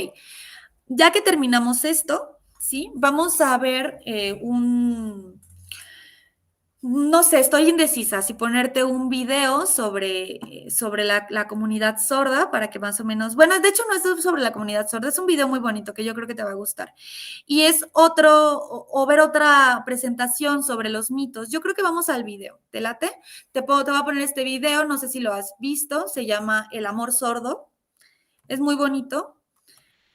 ya que terminamos esto, ¿sí? Vamos a ver no sé, estoy indecisa si ponerte un video sobre la comunidad sorda para que más o menos, bueno, de hecho no es sobre la comunidad sorda, es un video muy bonito que yo creo que te va a gustar. Y es o ver otra presentación sobre los mitos. Yo creo que vamos al video, ¿te late? Te voy a poner este video, no sé si lo has visto, se llama El amor sordo, es muy bonito.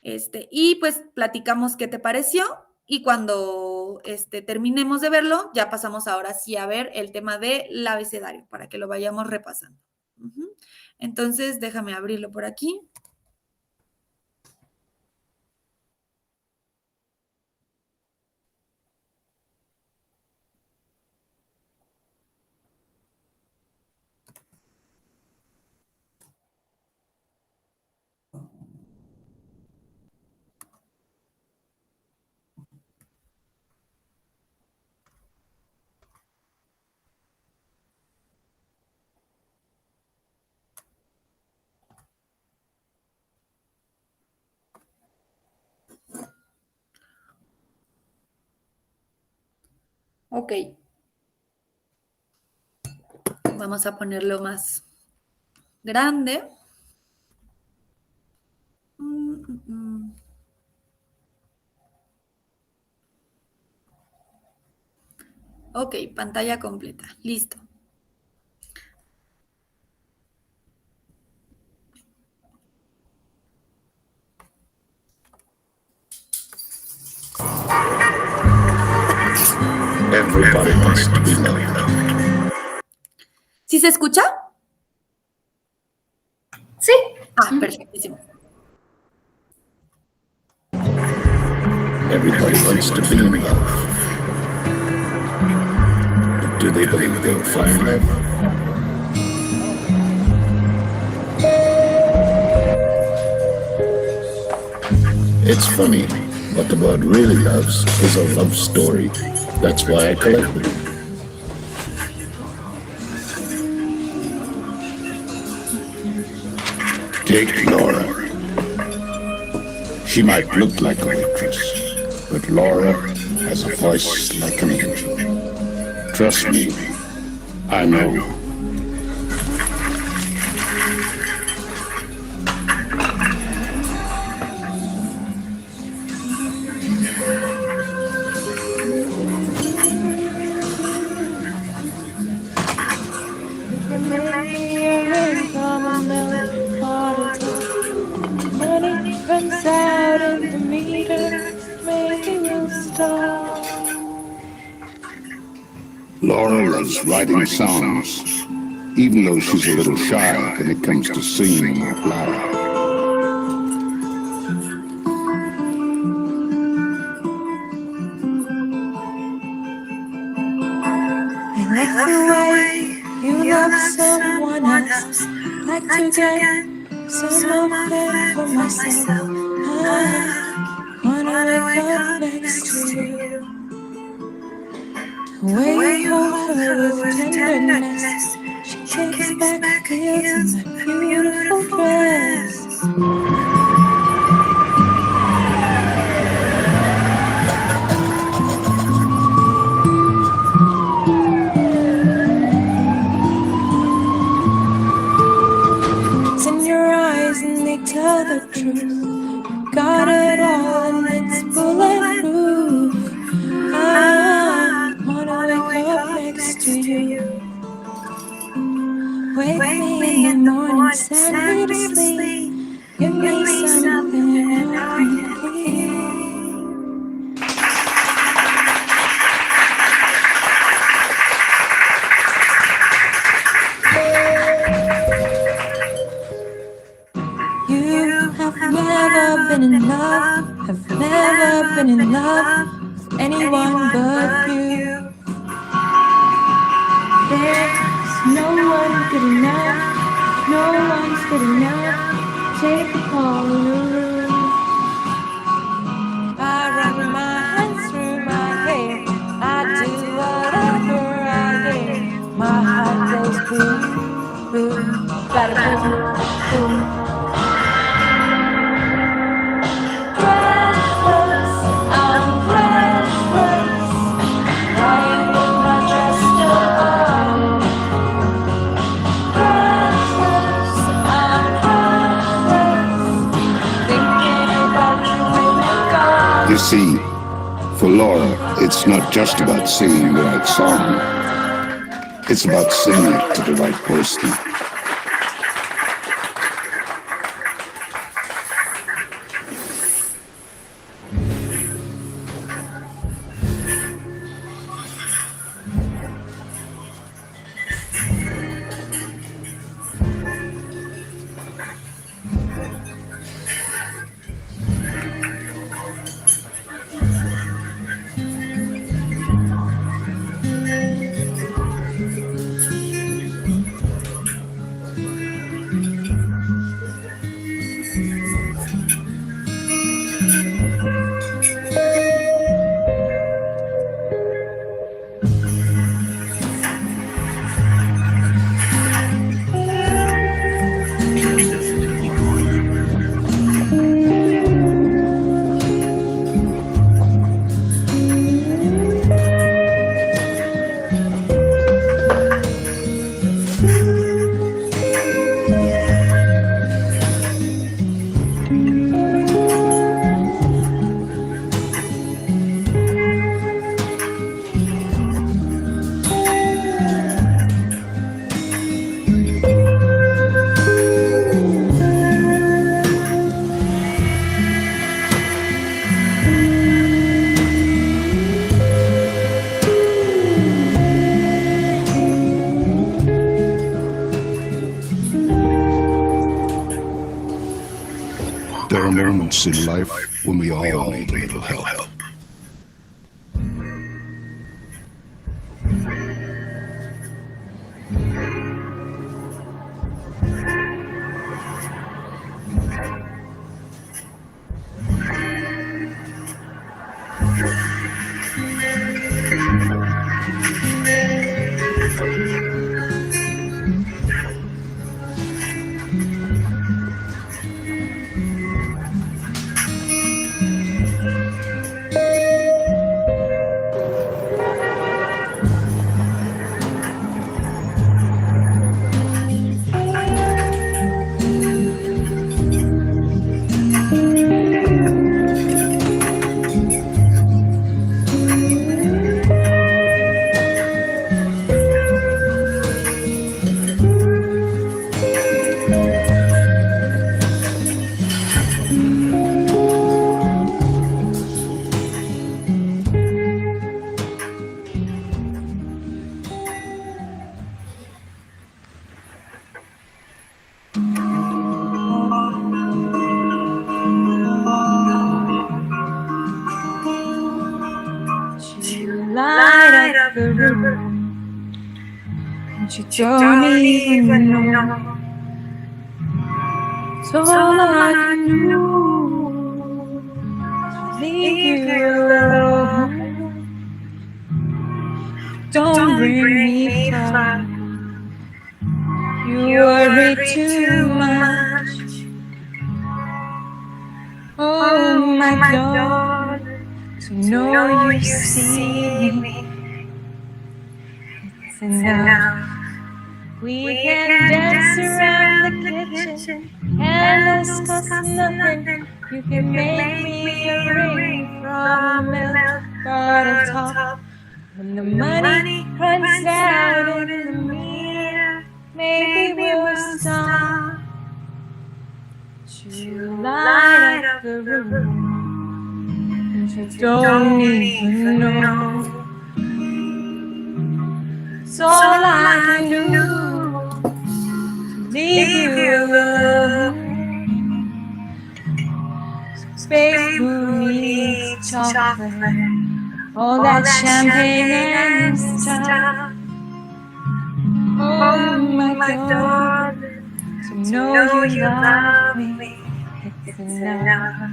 Y pues platicamos qué te pareció y cuando terminemos de verlo, ya pasamos ahora sí a ver el tema del abecedario para que lo vayamos repasando. Entonces, déjame abrirlo por aquí. Ok. Vamos a ponerlo más grande. Ok, pantalla completa. Listo. Everybody wants to be loved. ¿Sí se escucha? Sí. Perfectísimo. Everybody wants to be in love. But do they believe they'll find love? It's funny, what the world really loves is a love story. That's why I collect them. Take Laura. She might look like a waitress, but Laura has a voice like an angel. Trust me, I know. Runs out and the meter maybe will stop. Laura loves writing songs, even though she's a little shy when it comes to singing out loud. I love the way you love someone else. Like to get some of it for myself. I wanna wake up next to you. The way you hold her with tenderness. She kicks back the heels in that beautiful dress. It's in your eyes and they tell the truth. Got it all and it's bulletproof. I wanna wake up next to you. Wake me in the morning, send me to sleep. Give me something I can keep. You have never been in love, have never been in love with anyone but you. There's no one good enough, no one's good enough. Take the call in the room. I run my hands through my hair, I do whatever I dare. My heart goes boom, boom, bada boom, boom. You see, for Laura, it's not just about singing the right song. It's about singing it to the right person. There are moments in life when we all need a little help. You light up the room, and you don't even know. So all I can do is leave you alone. Don't bring me far. You worry too much. Oh my God, to know you see me. It's enough. We can dance around the kitchen and discuss nothing. You can make me a ring from a milk bottle top. When the money runs out in the meter, maybe we'll stop. You light up the room, and you don't even know. It's all I can do to leave you alone. Babe, who needs chocolate? All that champagne and stuff. Oh my God, to know you love me, it's enough.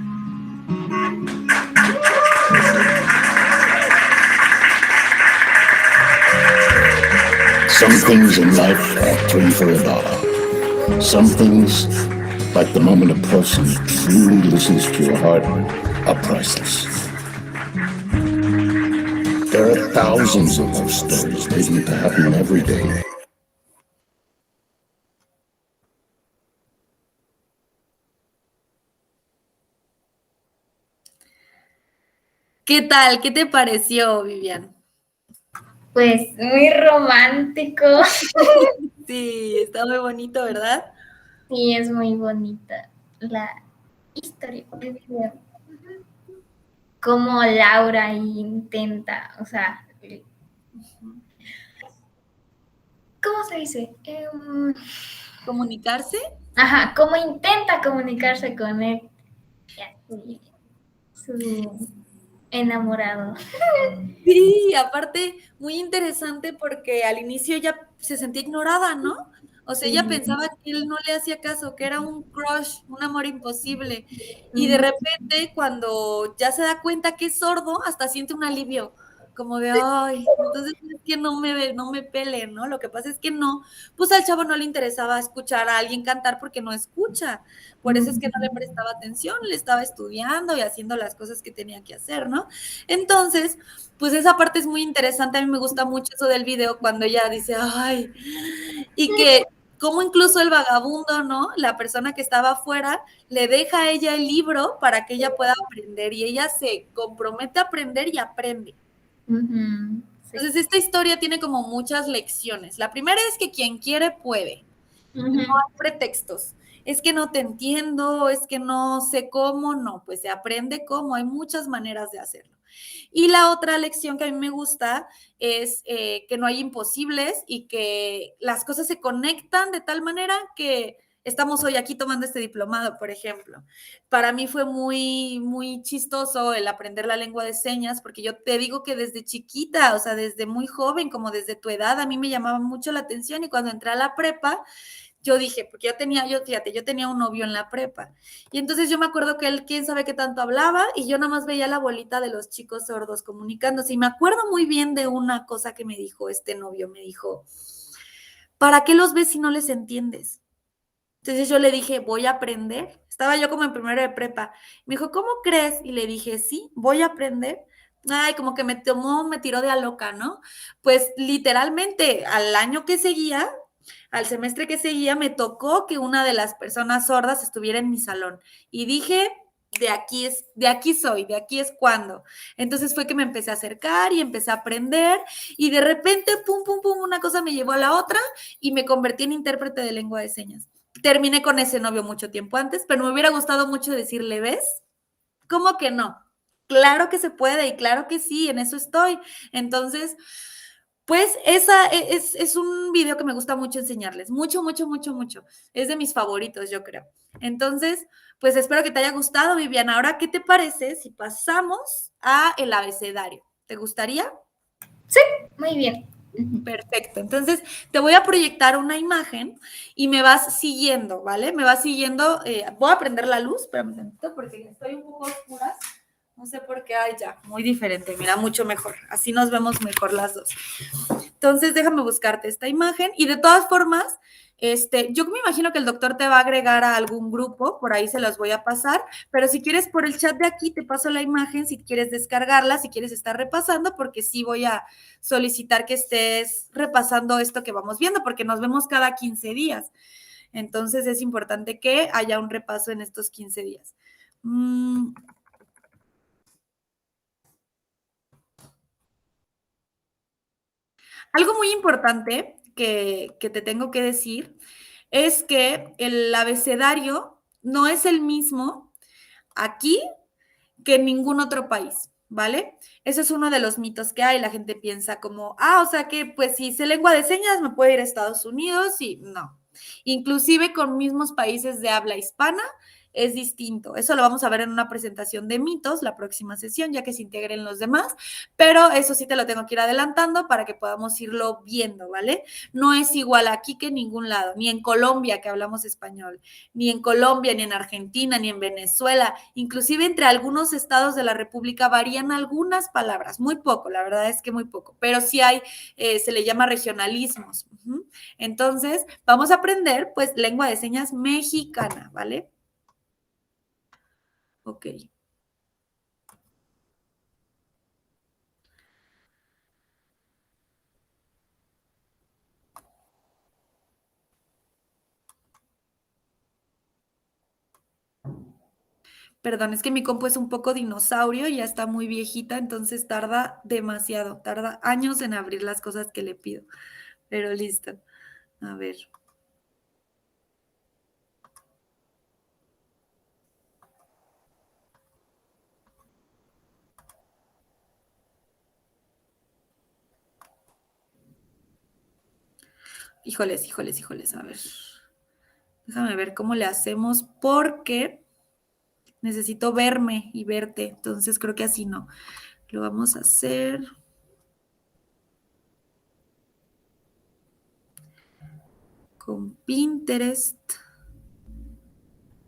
Some things in life are 3 for $1. Some things, like the moment a person truly listens to your heart, are priceless. There are thousands of love stories waiting to happen every day. ¿Qué tal? ¿Qué te pareció, Vivian? Pues muy romántico. Sí, está muy bonito, ¿verdad? Sí, es muy bonita la historia del video. Como Laura intenta, o sea, ¿cómo se dice? ¿Comunicarse? Ajá, cómo intenta comunicarse con él, su enamorado. Sí, aparte, muy interesante porque al inicio ella se sentía ignorada, ¿no? O sea, ella pensaba que él no le hacía caso, que era un crush, un amor imposible. Y de repente, cuando ya se da cuenta que es sordo, hasta siente un alivio, como de, ay, entonces es que no me pele, ¿no? Lo que pasa es que no, pues al chavo no le interesaba escuchar a alguien cantar porque no escucha. Por eso es que no le prestaba atención, le estaba estudiando y haciendo las cosas que tenía que hacer, ¿no? Entonces, pues esa parte es muy interesante, a mí me gusta mucho eso del video cuando ella dice, ay, y que como incluso el vagabundo, ¿no? La persona que estaba afuera le deja a ella el libro para que ella pueda aprender y ella se compromete a aprender y aprende. Sí. Entonces, esta historia tiene como muchas lecciones. La primera es que quien quiere puede. No hay pretextos. Es que no te entiendo, es que no sé cómo, no, pues se aprende cómo, hay muchas maneras de hacerlo. Y la otra lección que a mí me gusta es que no hay imposibles y que las cosas se conectan de tal manera que estamos hoy aquí tomando este diplomado, por ejemplo. Para mí fue muy, muy chistoso el aprender la lengua de señas, porque yo te digo que desde chiquita, o sea, desde muy joven, como desde tu edad, a mí me llamaba mucho la atención y cuando entré a la prepa, yo dije, porque fíjate, yo tenía un novio en la prepa. Y entonces yo me acuerdo que él, quién sabe qué tanto hablaba, y yo nada más veía la bolita de los chicos sordos comunicándose. Y me acuerdo muy bien de una cosa que me dijo este novio, me dijo, ¿para qué los ves si no les entiendes? Entonces yo le dije, voy a aprender. Estaba yo como en primero de prepa. Me dijo, ¿cómo crees? Y le dije, sí, voy a aprender. Ay, como que me tiró de a loca, ¿no? Pues literalmente al año que seguía, al semestre que seguía, me tocó que una de las personas sordas estuviera en mi salón. Y dije, de aquí soy, de aquí es cuando. Entonces fue que me empecé a acercar y empecé a aprender y de repente, pum, pum, pum, una cosa me llevó a la otra y me convertí en intérprete de lengua de señas. Terminé con ese novio mucho tiempo antes, pero me hubiera gustado mucho decirle, ¿ves? ¿Cómo que no? Claro que se puede y claro que sí, en eso estoy. Entonces, pues esa es un video que me gusta mucho enseñarles, mucho, mucho, mucho, mucho. Es de mis favoritos, yo creo. Entonces, pues espero que te haya gustado, Viviana. Ahora, ¿qué te parece si pasamos a el abecedario? ¿Te gustaría? Sí, muy bien. Perfecto. Entonces, te voy a proyectar una imagen y me vas siguiendo, ¿vale? Me vas siguiendo. Voy a prender la luz, espérame un tantito porque estoy un poco oscura. No sé por qué. Ay, ya, muy diferente. Mira, mucho mejor. Así nos vemos mejor las dos. Entonces, déjame buscarte esta imagen. Y de todas formas, yo me imagino que el doctor te va a agregar a algún grupo, por ahí se los voy a pasar, pero si quieres por el chat de aquí te paso la imagen, si quieres descargarla, si quieres estar repasando, porque sí voy a solicitar que estés repasando esto que vamos viendo, porque nos vemos cada 15 días. Entonces es importante que haya un repaso en estos 15 días. Algo muy importante que te tengo que decir es que el abecedario no es el mismo aquí que en ningún otro país, ¿vale? Ese es uno de los mitos que hay. La gente piensa como, o sea que pues si sé lengua de señas me puedo ir a Estados Unidos y no. Inclusive con mismos países de habla hispana es distinto. Eso lo vamos a ver en una presentación de mitos la próxima sesión, ya que se integren los demás, pero eso sí te lo tengo que ir adelantando para que podamos irlo viendo, ¿vale? No es igual aquí que en ningún lado, ni en Colombia que hablamos español, ni en Colombia, ni en Argentina, ni en Venezuela, inclusive entre algunos estados de la República varían algunas palabras, muy poco, la verdad es que muy poco, pero sí hay, se le llama regionalismos. Entonces, vamos a aprender pues lengua de señas mexicana, ¿vale? Ok. Perdón, es que mi compu es un poco dinosaurio, ya está muy viejita, entonces tarda demasiado, tarda años en abrir las cosas que le pido. Pero listo. A ver. Híjoles, híjoles, híjoles, a ver. Déjame ver cómo le hacemos porque necesito verme y verte, entonces creo que así no. Lo vamos a hacer con Pinterest.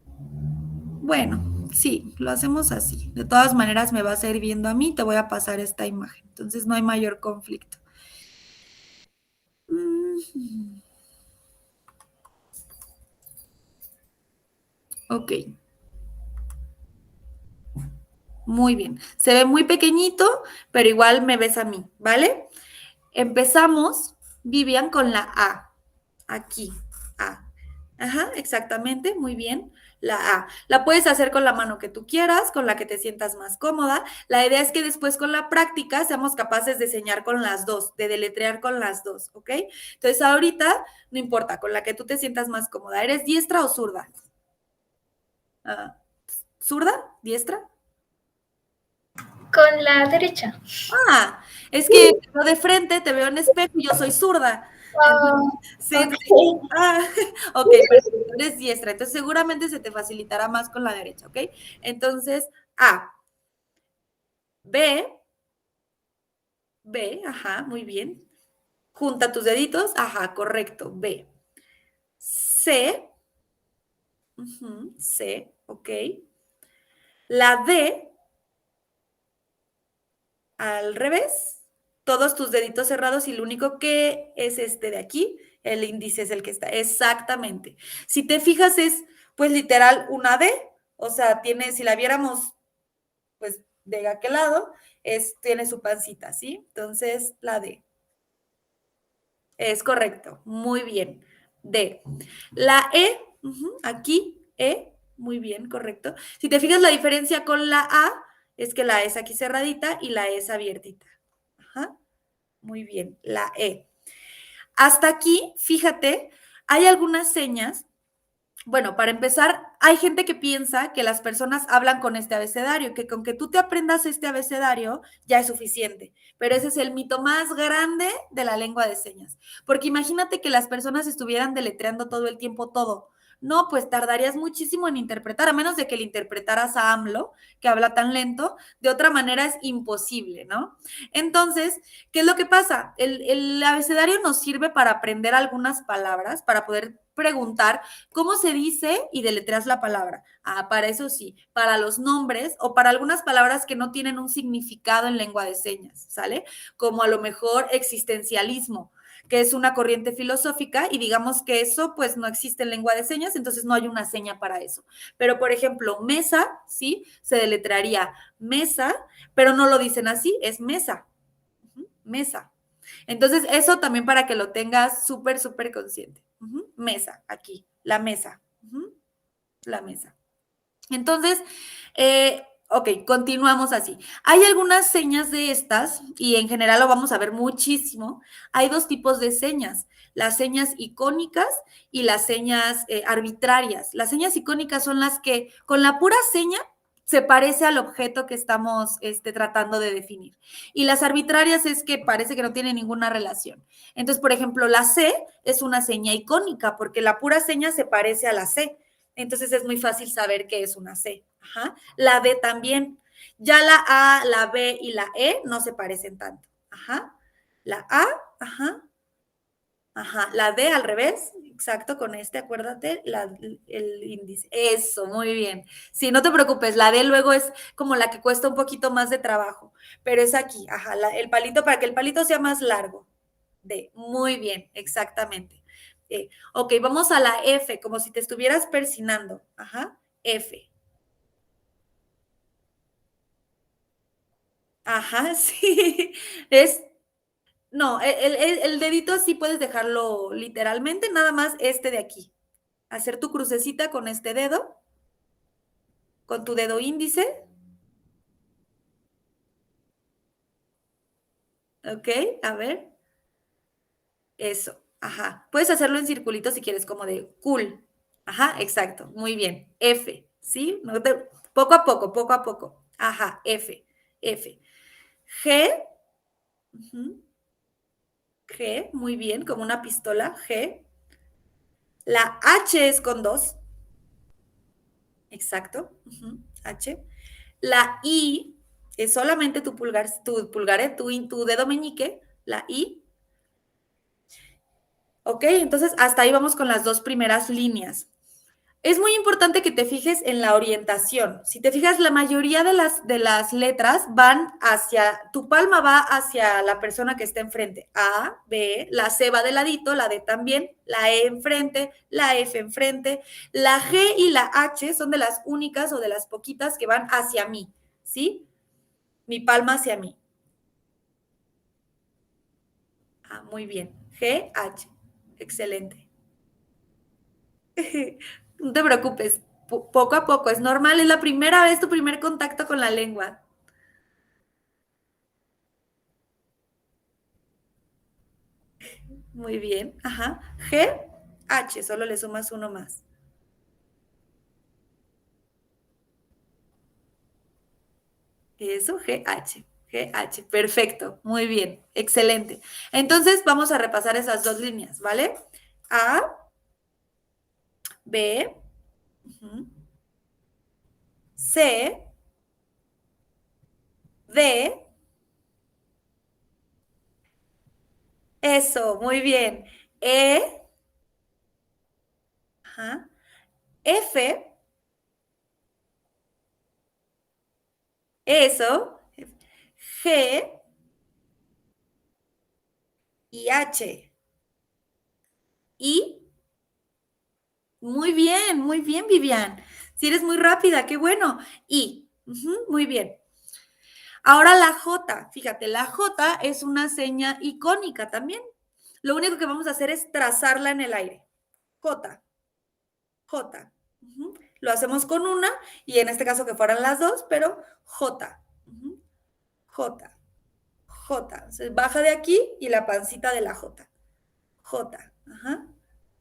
Bueno, sí, lo hacemos así. De todas maneras me vas a ir viendo a mí, te voy a pasar esta imagen, entonces no hay mayor conflicto. Ok. Muy bien. Se ve muy pequeñito, pero igual me ves a mí, ¿vale? Empezamos, Vivian, con la A. Aquí, A. Ajá, exactamente, muy bien. La A. La puedes hacer con la mano que tú quieras, con la que te sientas más cómoda. La idea es que después con la práctica seamos capaces de enseñar con las dos, de deletrear con las dos, ¿ok? Entonces ahorita, no importa, con la que tú te sientas más cómoda. ¿Eres diestra o zurda? ¿Zurda? ¿Diestra? Con la derecha. Es que yo de frente te veo en espejo y yo soy zurda. Oh, Sí, ok. ok, perfecto, eres diestra, entonces seguramente se te facilitará más con la derecha, ¿ok? Entonces, A, B, B, ajá, muy bien. Junta tus deditos, ajá, correcto, B. C, C, ok. La D, al revés, todos tus deditos cerrados y lo único que es este de aquí, el índice es el que está, exactamente. Si te fijas es, pues literal, una D, o sea, tiene, si la viéramos, pues de aquel lado, tiene su pancita, ¿sí? Entonces, la D. Es correcto, muy bien. D. La E, aquí, E, muy bien, correcto. Si te fijas, la diferencia con la A es que la E es aquí cerradita y la E es abiertita. Ajá, muy bien, la E. Hasta aquí, fíjate, hay algunas señas. Bueno, para empezar, hay gente que piensa que las personas hablan con este abecedario, que con que tú te aprendas este abecedario ya es suficiente, pero ese es el mito más grande de la lengua de señas, porque imagínate que las personas estuvieran deletreando todo el tiempo todo. No, pues tardarías muchísimo en interpretar, a menos de que le interpretaras a AMLO, que habla tan lento, de otra manera es imposible, ¿no? Entonces, ¿qué es lo que pasa? El abecedario nos sirve para aprender algunas palabras, para poder preguntar ¿cómo se dice? Y deletreas la palabra. Ah, para eso sí, para los nombres o para algunas palabras que no tienen un significado en lengua de señas, ¿sale? Como a lo mejor existencialismo, que es una corriente filosófica y digamos que eso pues no existe en lengua de señas, entonces no hay una seña para eso. Pero por ejemplo, mesa, ¿sí? Se deletrearía mesa, pero no lo dicen así, es mesa. Mesa. Entonces, eso también para que lo tengas súper, súper consciente. Mesa, aquí, la mesa. La mesa. Entonces, ok, continuamos así. Hay algunas señas de estas, y en general lo vamos a ver muchísimo. Hay dos tipos de señas, las señas icónicas y las señas arbitrarias. Las señas icónicas son las que con la pura seña se parece al objeto que estamos tratando de definir. Y las arbitrarias es que parece que no tiene ninguna relación. Entonces, por ejemplo, la C es una seña icónica porque la pura seña se parece a la C. Entonces es muy fácil saber que es una C. Ajá. La D también. Ya la A, la B y la E no se parecen tanto. Ajá. La A, ajá. Ajá. La D al revés. Exacto, con acuérdate, el índice. Eso, muy bien. Sí, no te preocupes, la D luego es como la que cuesta un poquito más de trabajo, pero es aquí, ajá, el palito, para que el palito sea más largo. D, muy bien, exactamente. Ok, vamos a la F, como si te estuvieras persinando. Ajá, F. Ajá, sí. No, el dedito sí puedes dejarlo literalmente, nada más este de aquí. Hacer tu crucecita con este dedo, con tu dedo índice. Ok, a ver. Eso, ajá. Puedes hacerlo en circulito si quieres, como de cool. Ajá, exacto, muy bien. F, ¿sí? Poco a poco, poco a poco. Ajá, F, F. G, G, muy bien, como una pistola, G. La H es con dos, exacto, H. La I es solamente tu dedo meñique, la I. Ok, entonces hasta ahí vamos con las dos primeras líneas. Es muy importante que te fijes en la orientación. Si te fijas, la mayoría de las letras van hacia, tu palma va hacia la persona que está enfrente. A, B, la C va de ladito, la D también, la E enfrente, la F enfrente. La G y la H son de las únicas o de las poquitas que van hacia mí, ¿sí? Mi palma hacia mí. Ah, muy bien. G, H. Excelente. No te preocupes, poco a poco, es normal, es la primera vez tu primer contacto con la lengua. Muy bien, ajá. G, H, solo le sumas uno más. Eso, G, H. GH, perfecto, muy bien, excelente. Entonces vamos a repasar esas dos líneas, ¿vale? A, B, C, D, eso, muy bien. E, F, eso, G y H. Y muy bien, Vivian. Si eres muy rápida, qué bueno. Y, muy bien. Ahora la J, fíjate, la J es una seña icónica también. Lo único que vamos a hacer es trazarla en el aire. J, J. Lo hacemos con una y en este caso que fueran las dos, pero J, J, J. Se baja de aquí y la pancita de la J. J,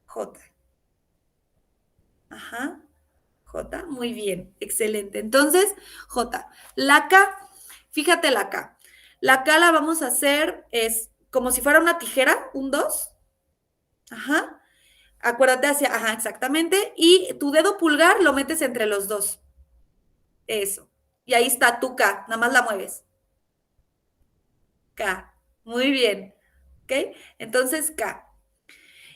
J. J, muy bien, excelente. Entonces, J. La K, fíjate la K. La K la vamos a hacer, es como si fuera una tijera, un 2. Acuérdate hacia, exactamente. Y tu dedo pulgar lo metes entre los dos. Eso. Y ahí está tu K, nada más la mueves. K, muy bien. ¿Ok? Entonces, K.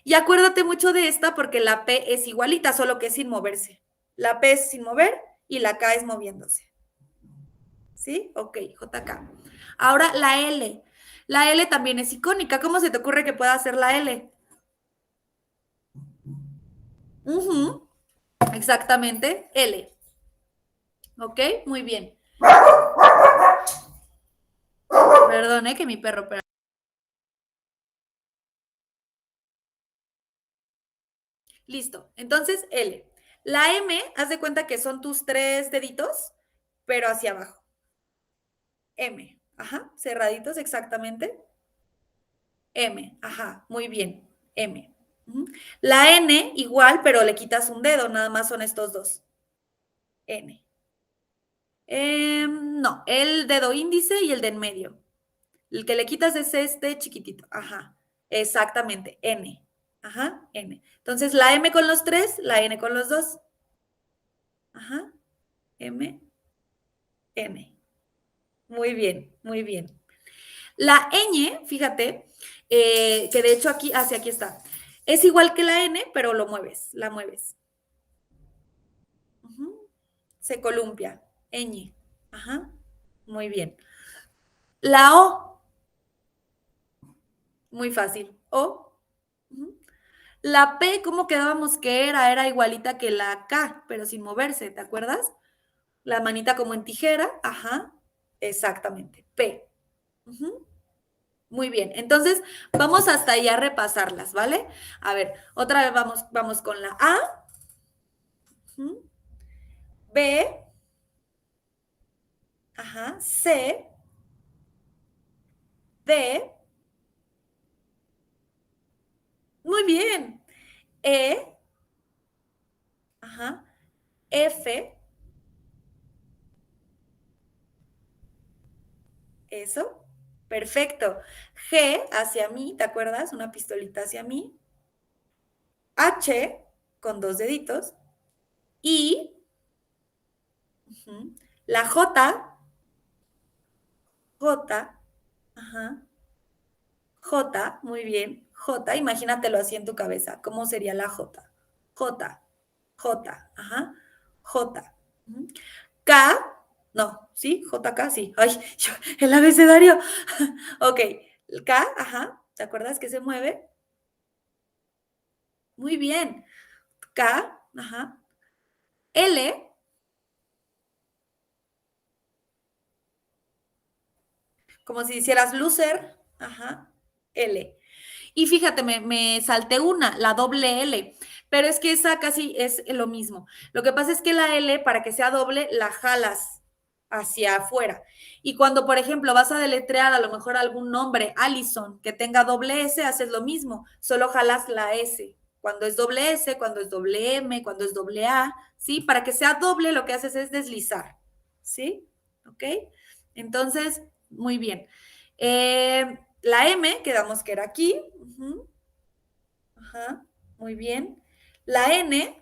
Y acuérdate mucho de esta porque la P es igualita, solo que es sin moverse. La P es sin mover y la K es moviéndose. ¿Sí? Ok, JK. Ahora la L. La L también es icónica. ¿Cómo se te ocurre que pueda hacer la L? Exactamente, L. ¿Ok? Muy bien. Perdone que mi perro... Listo. Entonces, L. La M, haz de cuenta que son tus 3 deditos, pero hacia abajo. M. Cerraditos exactamente. M. Muy bien. M. La N, igual, pero le quitas un dedo, nada más son estos dos. N. No, el dedo índice y el de en medio. El que le quitas es este chiquitito. Exactamente. N. N. Entonces, la M con los 3, la N con los 2. M, N. Muy bien, muy bien. La ñ, fíjate, que de hecho aquí, hacia aquí está. Es igual que la N, pero lo mueves, la mueves. Se columpia. Ñ. Muy bien. La O. Muy fácil. O. La P, ¿cómo quedábamos que era? Era igualita que la K, pero sin moverse, ¿te acuerdas? La manita como en tijera. Exactamente. P. Muy bien, entonces vamos hasta allá a repasarlas, ¿vale? A ver, otra vez vamos con la A, B, C, D, muy bien, E, F, eso, perfecto, G hacia mí, ¿te acuerdas? Una pistolita hacia mí, H con 2 deditos, I, la J, J, J, muy bien. J, imagínatelo así en tu cabeza. ¿Cómo sería la J? J, J, J. K, no, ¿sí? JK, sí. Ay, el abecedario. Ok, K, ¿te acuerdas que se mueve? Muy bien. K, L, como si hicieras loser, L. Y fíjate, me salté una, la doble L, pero es que esa casi es lo mismo. Lo que pasa es que la L, para que sea doble, la jalas hacia afuera. Y cuando, por ejemplo, vas a deletrear a lo mejor algún nombre, Allison, que tenga doble S, haces lo mismo, solo jalas la S. Cuando es doble S, cuando es doble M, cuando es doble A, ¿sí? Para que sea doble, lo que haces es deslizar, ¿sí? ¿Ok? Entonces, Muy bien. La M, quedamos que era aquí. Ajá, muy bien. La N.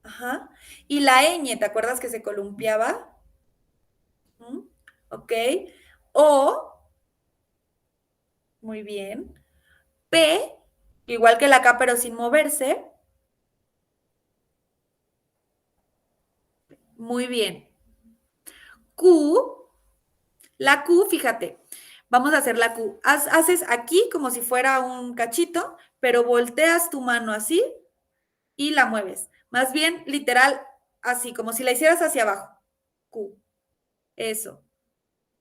Ajá. Y la ñ, ¿te acuerdas que se columpiaba? Ok. O, muy bien. P, igual que la K, pero sin moverse. Muy bien. Q, la Q, fíjate, vamos a hacer la Q. Haces aquí como si fuera un cachito, pero volteas tu mano así y la mueves. Más bien, literal, así, como si la hicieras hacia abajo. Q. Eso.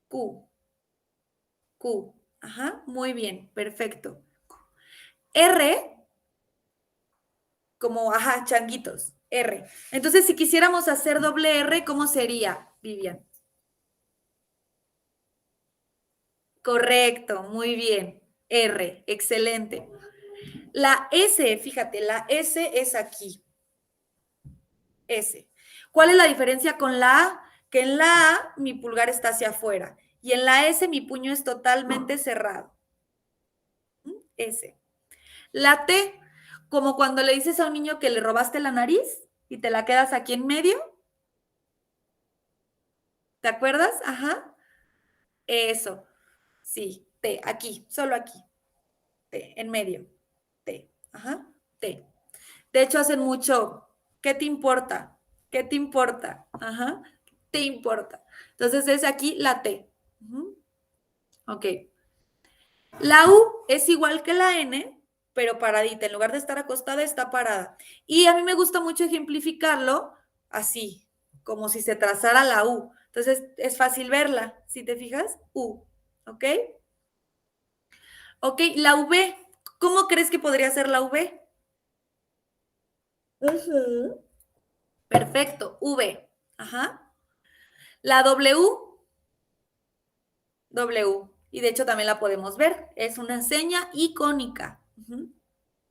Q. Q. Ajá, muy bien, perfecto. R, como, ajá, changuitos. R. Entonces, si quisiéramos hacer doble R, ¿cómo sería, Vivian? Correcto, muy bien. R, excelente. La S, fíjate, la S es aquí. S. ¿Cuál es la diferencia con la A? Que en la A mi pulgar está hacia afuera y en la S mi puño es totalmente cerrado. S. La T, como cuando le dices a un niño que le robaste la nariz y te la quedas aquí en medio. ¿Te acuerdas? Ajá. Eso. Sí, T, aquí, solo aquí. T, en medio. T. Ajá. T. De hecho, hacen mucho. ¿Qué te importa? ¿Qué te importa? Ajá. ¿Te importa? Entonces es aquí la T. Ok. La U es igual que la N, pero paradita. En lugar de estar acostada, está parada. Y a mí me gusta mucho ejemplificarlo así, como si se trazara la U. Entonces es fácil verla. Si te fijas, U. ¿Ok? Ok, la V. ¿Cómo crees que podría ser la V? Perfecto, V. Ajá. La W. W. Y de hecho también la podemos ver. Es una seña icónica.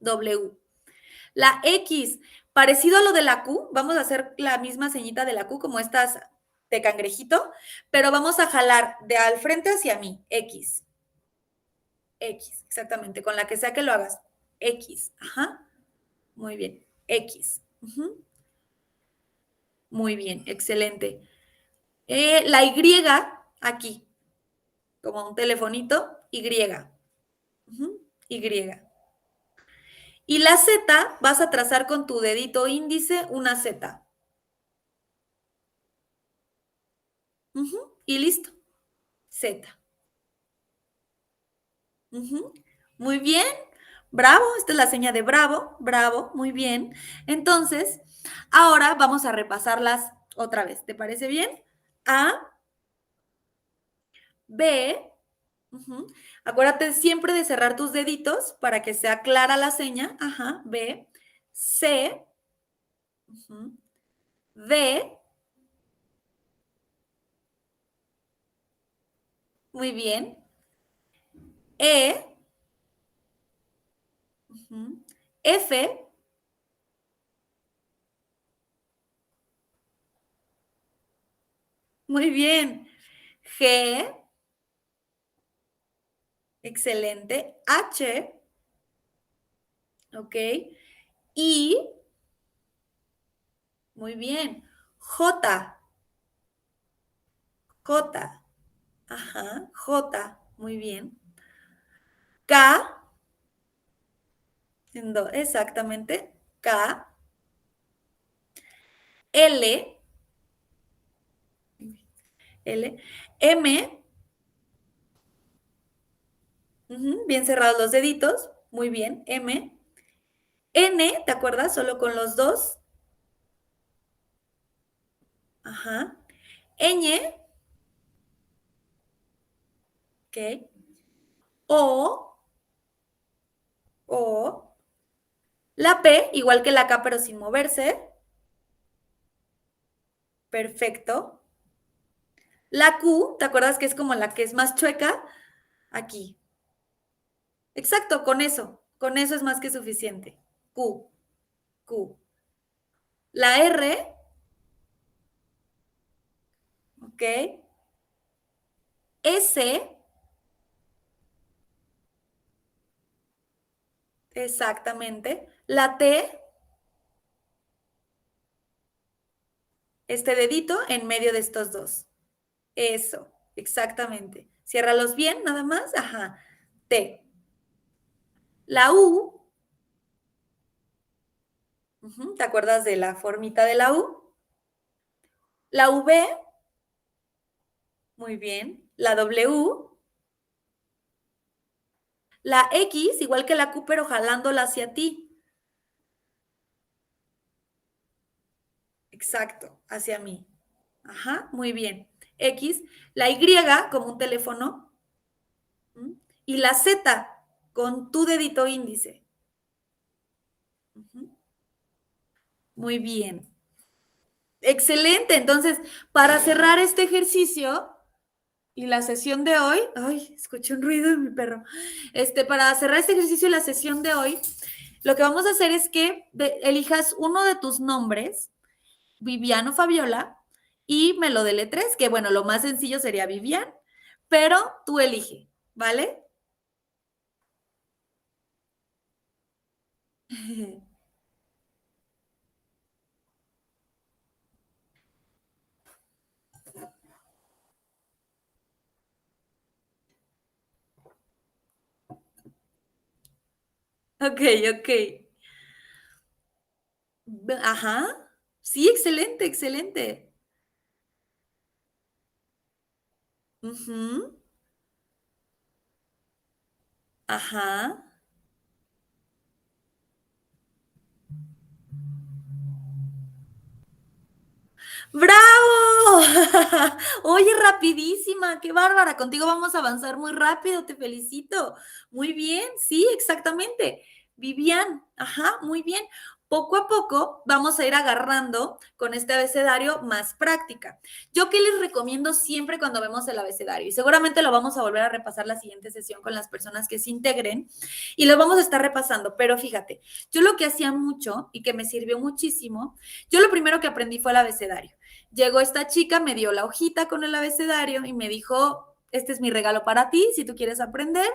W. La X, parecido a lo de la Q, vamos a hacer la misma señita de la Q como estas de cangrejito, pero vamos a jalar de al frente hacia mí. X. X, exactamente, con la que sea que lo hagas. X, ajá. Muy bien. X. Muy bien, excelente. La Y, aquí, como un telefonito, Y. Y. Y la Z, vas a trazar con tu dedito índice una Z. Y listo. Z. Muy bien. Bravo. Esta es la seña de bravo. Bravo. Muy bien. Entonces, ahora vamos a repasarlas otra vez. ¿Te parece bien? A, B. Acuérdate siempre de cerrar tus deditos para que sea clara la seña. Ajá. B. C. D. Muy bien. E. F. Muy bien. G. Excelente. H. Ok. I. Muy bien. J. J. Ajá. J. Muy bien. K. Exactamente. K. L. L. M. Bien cerrados los deditos. Muy bien. M. N. ¿Te acuerdas? Solo con los dos. Ajá. Ñ. Ok. O. O. La P, igual que la K, pero sin moverse. Perfecto. La Q, ¿te acuerdas que es como la que es más chueca? Aquí. Exacto, con eso. Con eso es más que suficiente. Q. Q. La R. Ok. S, exactamente. La T, este dedito en medio de estos dos. Eso, exactamente. Ciérralos bien, nada más. Ajá. T. La U, ¿te acuerdas de la formita de la U? La V, muy bien. La W, la X, igual que la Q, pero jalándola hacia ti. Exacto, hacia mí. Ajá, muy bien. X, la Y como un teléfono. Y la Z con tu dedito índice. Muy bien. Excelente. Entonces, para cerrar este ejercicio y la sesión de hoy, ay, escuché un ruido de mi perro. Para cerrar este ejercicio y la sesión de hoy, lo que vamos a hacer es que elijas uno de tus nombres, Vivian o Fabiola, y me lo deletres, que bueno, lo más sencillo sería Vivian, pero tú elige, ¿vale? Ok, ok. Ajá. Sí, excelente, excelente. Ujú. Ajá. ¡Bravo! Oye, rapidísima, qué bárbara. Contigo vamos a avanzar muy rápido, te felicito. Muy bien, sí, exactamente. Vivian, ajá, muy bien. Poco a poco vamos a ir agarrando con este abecedario más práctica. Yo qué les recomiendo siempre cuando vemos el abecedario, y seguramente lo vamos a volver a repasar la siguiente sesión con las personas que se integren y lo vamos a estar repasando, pero fíjate, yo lo que hacía mucho y que me sirvió muchísimo, yo lo primero que aprendí fue el abecedario. Llegó esta chica, me dio la hojita con el abecedario y me dijo, este es mi regalo para ti, si tú quieres aprender,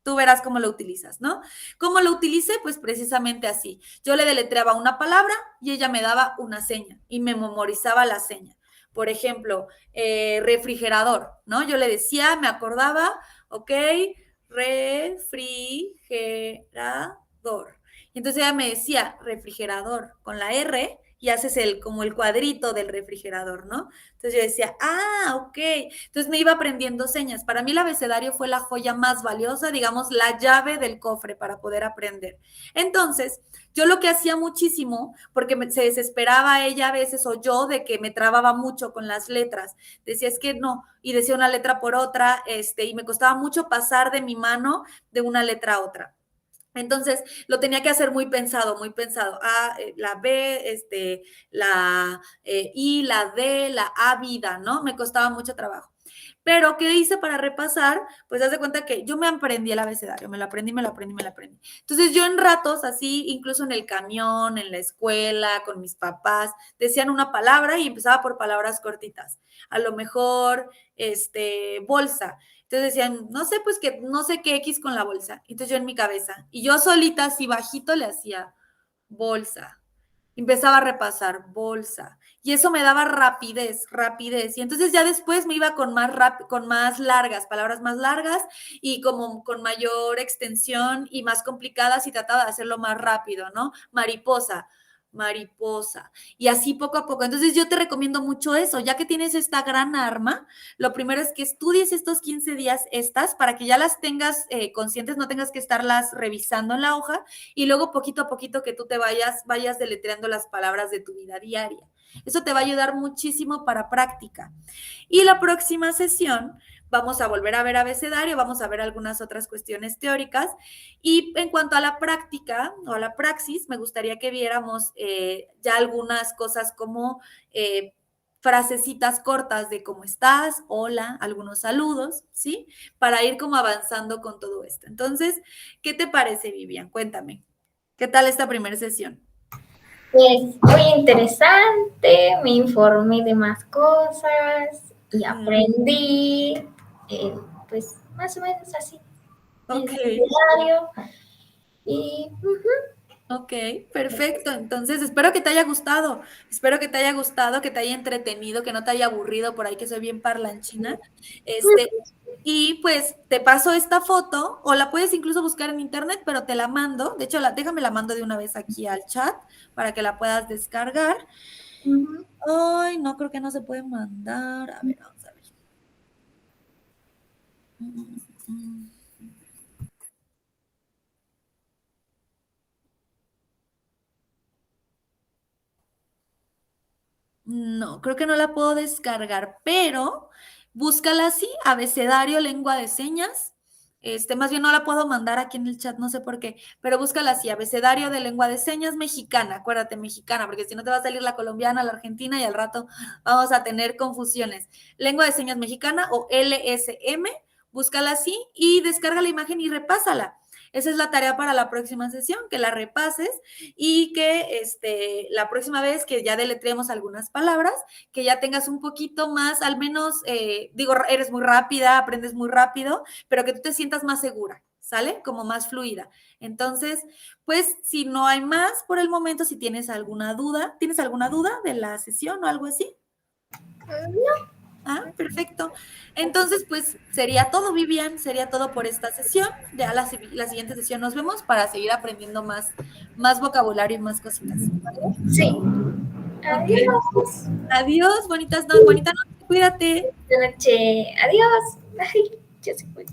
tú verás cómo lo utilizas, ¿no? ¿Cómo lo utilicé? Pues precisamente así. Yo le deletreaba una palabra y ella me daba una seña y me memorizaba la seña. Por ejemplo, refrigerador, ¿no? Yo le decía, me acordaba, ok, refrigerador. Y entonces ella me decía, refrigerador, con la R, y haces como el cuadrito del refrigerador, ¿no? Entonces yo decía, ok. Entonces me iba aprendiendo señas. Para mí el abecedario fue la joya más valiosa, digamos, la llave del cofre para poder aprender. Entonces, yo lo que hacía muchísimo, porque se desesperaba ella a veces o yo de que me trababa mucho con las letras. Decía, es que no, y decía una letra por otra, y me costaba mucho pasar de mi mano de una letra a otra. Entonces, lo tenía que hacer muy pensado, muy pensado. La B, la I, la D, la A vida, ¿no? Me costaba mucho trabajo. Pero, ¿qué hice para repasar? Pues, haz de cuenta que yo me aprendí el abecedario, me lo aprendí. Entonces, yo en ratos, así, incluso en el camión, en la escuela, con mis papás, decían una palabra y empezaba por palabras cortitas. A lo mejor, bolsa. Entonces decían, no sé, pues que no sé qué X con la bolsa. Entonces yo en mi cabeza, y yo solita, así bajito, le hacía bolsa. Empezaba a repasar bolsa. Y eso me daba rapidez, rapidez. Y entonces ya después me iba con más largas, palabras más largas y como con mayor extensión y más complicadas y trataba de hacerlo más rápido, ¿no? Mariposa, mariposa. Y así poco a poco. Entonces yo te recomiendo mucho eso, ya que tienes esta gran arma, lo primero es que estudies estos 15 días para que ya las tengas conscientes, no tengas que estarlas revisando en la hoja y luego poquito a poquito que tú te vayas deletreando las palabras de tu vida diaria. Eso te va a ayudar muchísimo para práctica. Y la próxima sesión vamos a volver a ver abecedario, vamos a ver algunas otras cuestiones teóricas. Y en cuanto a la práctica o a la praxis, me gustaría que viéramos ya algunas cosas como frasecitas cortas de cómo estás, hola, algunos saludos, ¿sí? Para ir como avanzando con todo esto. Entonces, ¿qué te parece, Vivian? Cuéntame. ¿Qué tal esta primera sesión? Pues muy interesante, me informé de más cosas y aprendí. pues más o menos así. Ok. Diario. Y Ok, perfecto. Entonces, espero que te haya gustado. Espero que te haya gustado, que te haya entretenido, que no te haya aburrido por ahí, que soy bien parlanchina. Y pues te paso esta foto, o la puedes incluso buscar en internet, pero te la mando. De hecho, déjame la mando de una vez aquí al chat para que la puedas descargar. Ay, no, creo que no se puede mandar. A ver, vamos a ver. No, creo que no la puedo descargar, pero búscala así, abecedario, lengua de señas. Más bien no la puedo mandar aquí en el chat, no sé por qué, pero búscala así, abecedario de lengua de señas mexicana, acuérdate, mexicana, porque si no te va a salir la colombiana, la argentina y al rato vamos a tener confusiones. Lengua de señas mexicana o LSM, búscala así y descarga la imagen y repásala. Esa es la tarea para la próxima sesión, que la repases y que la próxima vez que ya deletreemos algunas palabras, que ya tengas un poquito más, al menos, eres muy rápida, aprendes muy rápido, pero que tú te sientas más segura, ¿sale? Como más fluida. Entonces, pues, si no hay más por el momento, si tienes alguna duda de la sesión o algo así? no. Ah, perfecto. Entonces, pues sería todo, Vivian, sería todo por esta sesión. Ya la siguiente sesión nos vemos para seguir aprendiendo más vocabulario y más cositas. ¿Vale? Sí. Ok. Adiós. Adiós, bonita noche, cuídate. Buenas noches. Adiós. Ay, ya se fue.